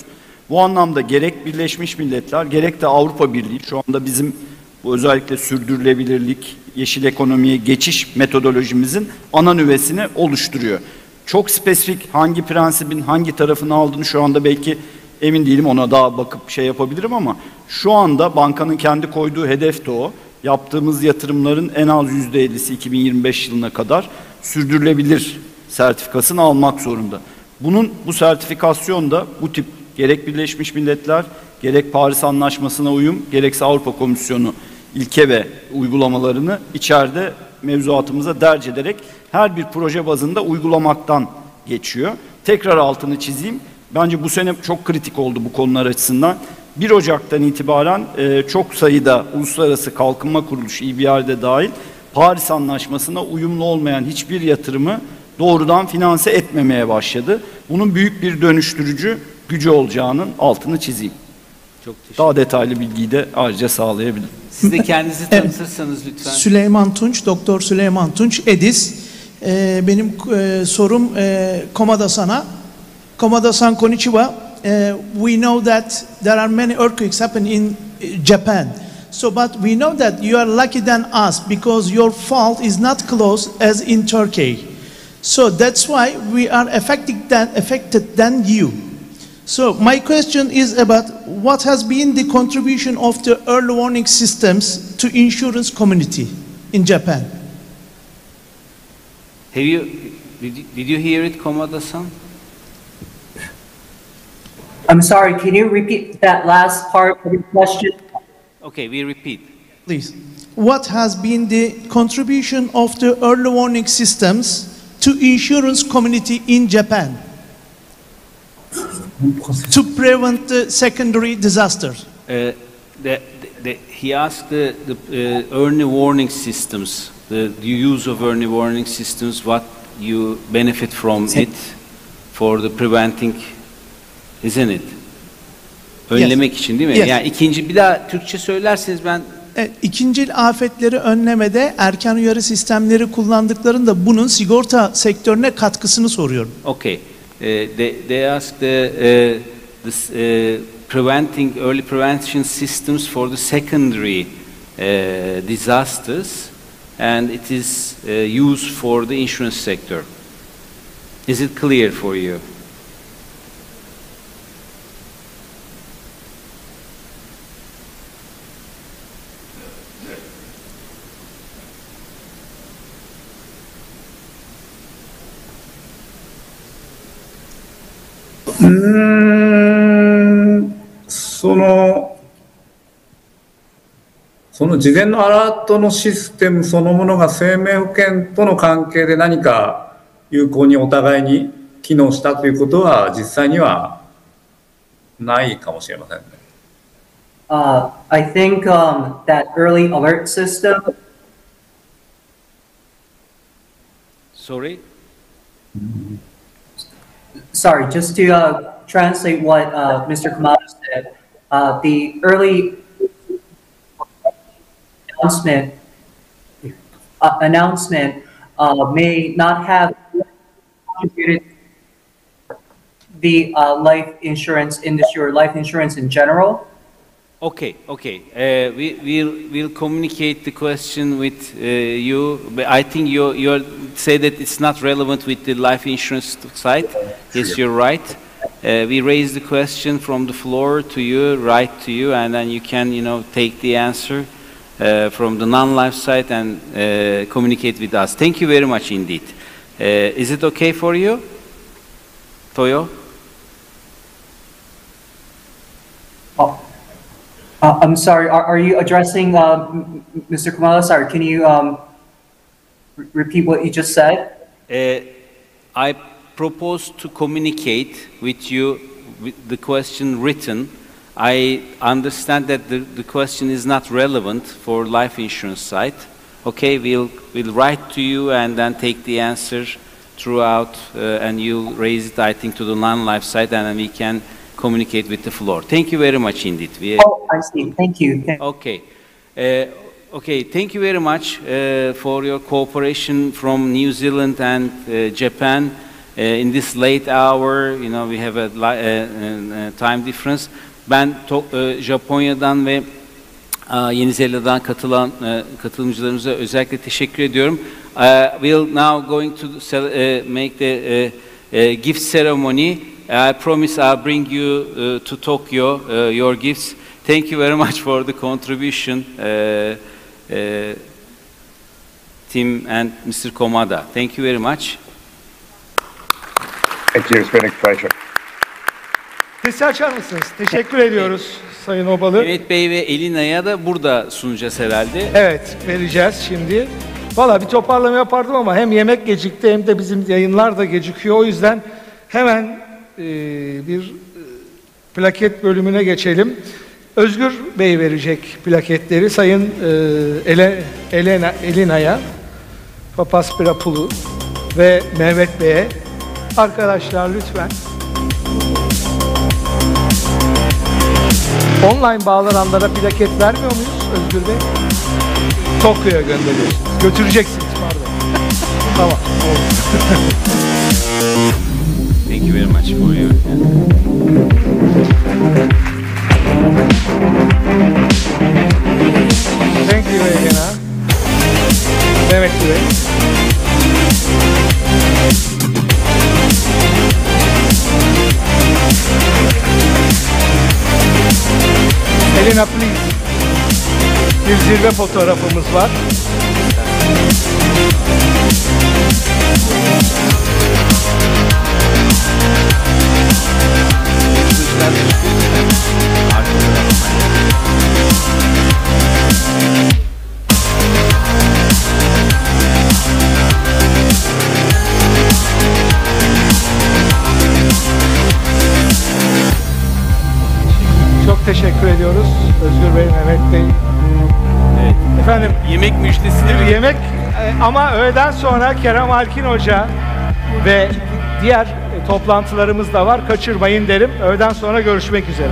Bu anlamda gerek Birleşmiş Milletler gerek de Avrupa Birliği şu anda bizim bu özellikle sürdürülebilirlik, yeşil ekonomiye geçiş metodolojimizin ana nüvesini oluşturuyor. Çok spesifik hangi prensibin hangi tarafını aldığını şu anda belki emin değilim, ona daha bakıp yapabilirim ama şu anda bankanın kendi koyduğu hedef de o. Yaptığımız yatırımların en az %50'si 2025 yılına kadar sürdürülebilir sertifikasını almak zorunda. Bu sertifikasyon da bu tip gerek Birleşmiş Milletler, gerek Paris Anlaşması'na uyum, gerekse Avrupa Komisyonu ilke ve uygulamalarını içeride mevzuatımıza derc ederek her bir proje bazında uygulamaktan geçiyor. Tekrar altını çizeyim. Bence bu sene çok kritik oldu bu konular açısından. 1 Ocak'tan itibaren çok sayıda uluslararası kalkınma kuruluşu, EBRD dahil, Paris Anlaşması'na uyumlu olmayan hiçbir yatırımı doğrudan finanse etmemeye başladı. Bunun büyük bir dönüştürücü gücü olacağının altını çizeyim. Çok teşekkür ederim. Daha detaylı bilgiyi de ayrıca sağlayabilirim. Siz de kendinizi tanıtırsanız lütfen. Süleyman Tunç, Doktor Süleyman Tunç, EDİS. Benim sorum Komada-san'a. Komada-san konnichiwa. We know that there are many earthquakes happening in Japan. So, but we know that you are lucky than us because your fault is not close as in Turkey. So that's why we are affected than you. So my question is about what has been the contribution of the early warning systems to insurance community in Japan? Have you Did you hear it, Komada-san? I'm sorry, can you repeat that last part of your question? Okay, we repeat. Please. What has been the contribution of the early warning systems to insurance community in Japan to prevent the secondary disasters? He asked the early warning systems, the use of early warning systems, what you benefit from it for the preventing, isn't it? Önlemek için değil mi? Yes. Yani ikinci, bir daha Türkçe söylerseniz ben... İkincil afetleri önlemede erken uyarı sistemleri kullandıklarında bunun sigorta sektörüne katkısını soruyorum. Okay. They asked preventing early prevention systems for the secondary disasters, and it is used for the insurance sector. Is it clear for you?その事前のアラートのシステムそのものが生命保険との関係で何か有効にお互いに機能したということは実際にはないかもしれませんね。I think that early alert system. Sorry? Sorry, just to translate what Mr. Kamada said, the early announcement may not have contributed the life insurance industry or life insurance in general. Okay. We'll communicate the question with you. But I think you say that it's not relevant with the life insurance side. Yes, you're right. We raise the question from the floor to you, right to you, and then you can, take the answer from the non-life side and communicate with us. Thank you very much indeed. Is it okay for you, Toyo? I'm sorry, are you addressing Mr. Kamada? Sorry, can you repeat what you just said? I propose to communicate with you with the question written. I understand that the question is not relevant for life insurance side. Okay, we'll write to you and then take the answer throughout and you'll raise it, I think, to the non-life side and then we can communicate with the floor. Thank you very much indeed. I see. Thank you. Okay. Okay, thank you very much for your cooperation from New Zealand and Japan. In this late hour, we have a time difference. Ben Japonya'dan ve Yeni Zelanda'dan katılan katılımcılarımıza özellikle teşekkür ediyorum. We'll now going to make the gift ceremony. I promise I'll bring you to Tokyo, your gifts. Thank you very much for the contribution, Tim and Mr. Komada. Thank you very much. Thank you. It's been a pleasure. Sesi açar mısınız? Teşekkür ediyoruz Sayın Obalı. Mehmet Bey ve Elina'ya da burada sunacağız herhalde. Evet, vereceğiz şimdi. Valla bir toparlama yapardım ama hem yemek gecikti hem de bizim yayınlar da gecikiyor. O yüzden hemen bir plaket bölümüne geçelim. Özgür Bey verecek plaketleri Sayın Elina'ya, Papaspirapulu ve Mehmet Bey'e. Arkadaşlar lütfen. Online bağlananlara plaket vermiyor muyuz Özgür Bey? Tokyo'ya gönderiyorsunuz. Götüreceksiniz pardon. Tamam. Thank you very much for your... Thank you Elena. Mehmet Bey. Elena please. Bir zirve fotoğrafımız var. yemek müjdesini Bir yemek ama öğleden sonra Kerem Alkin Hoca ve diğer toplantılarımız da var. Kaçırmayın derim. Öğleden sonra görüşmek üzere.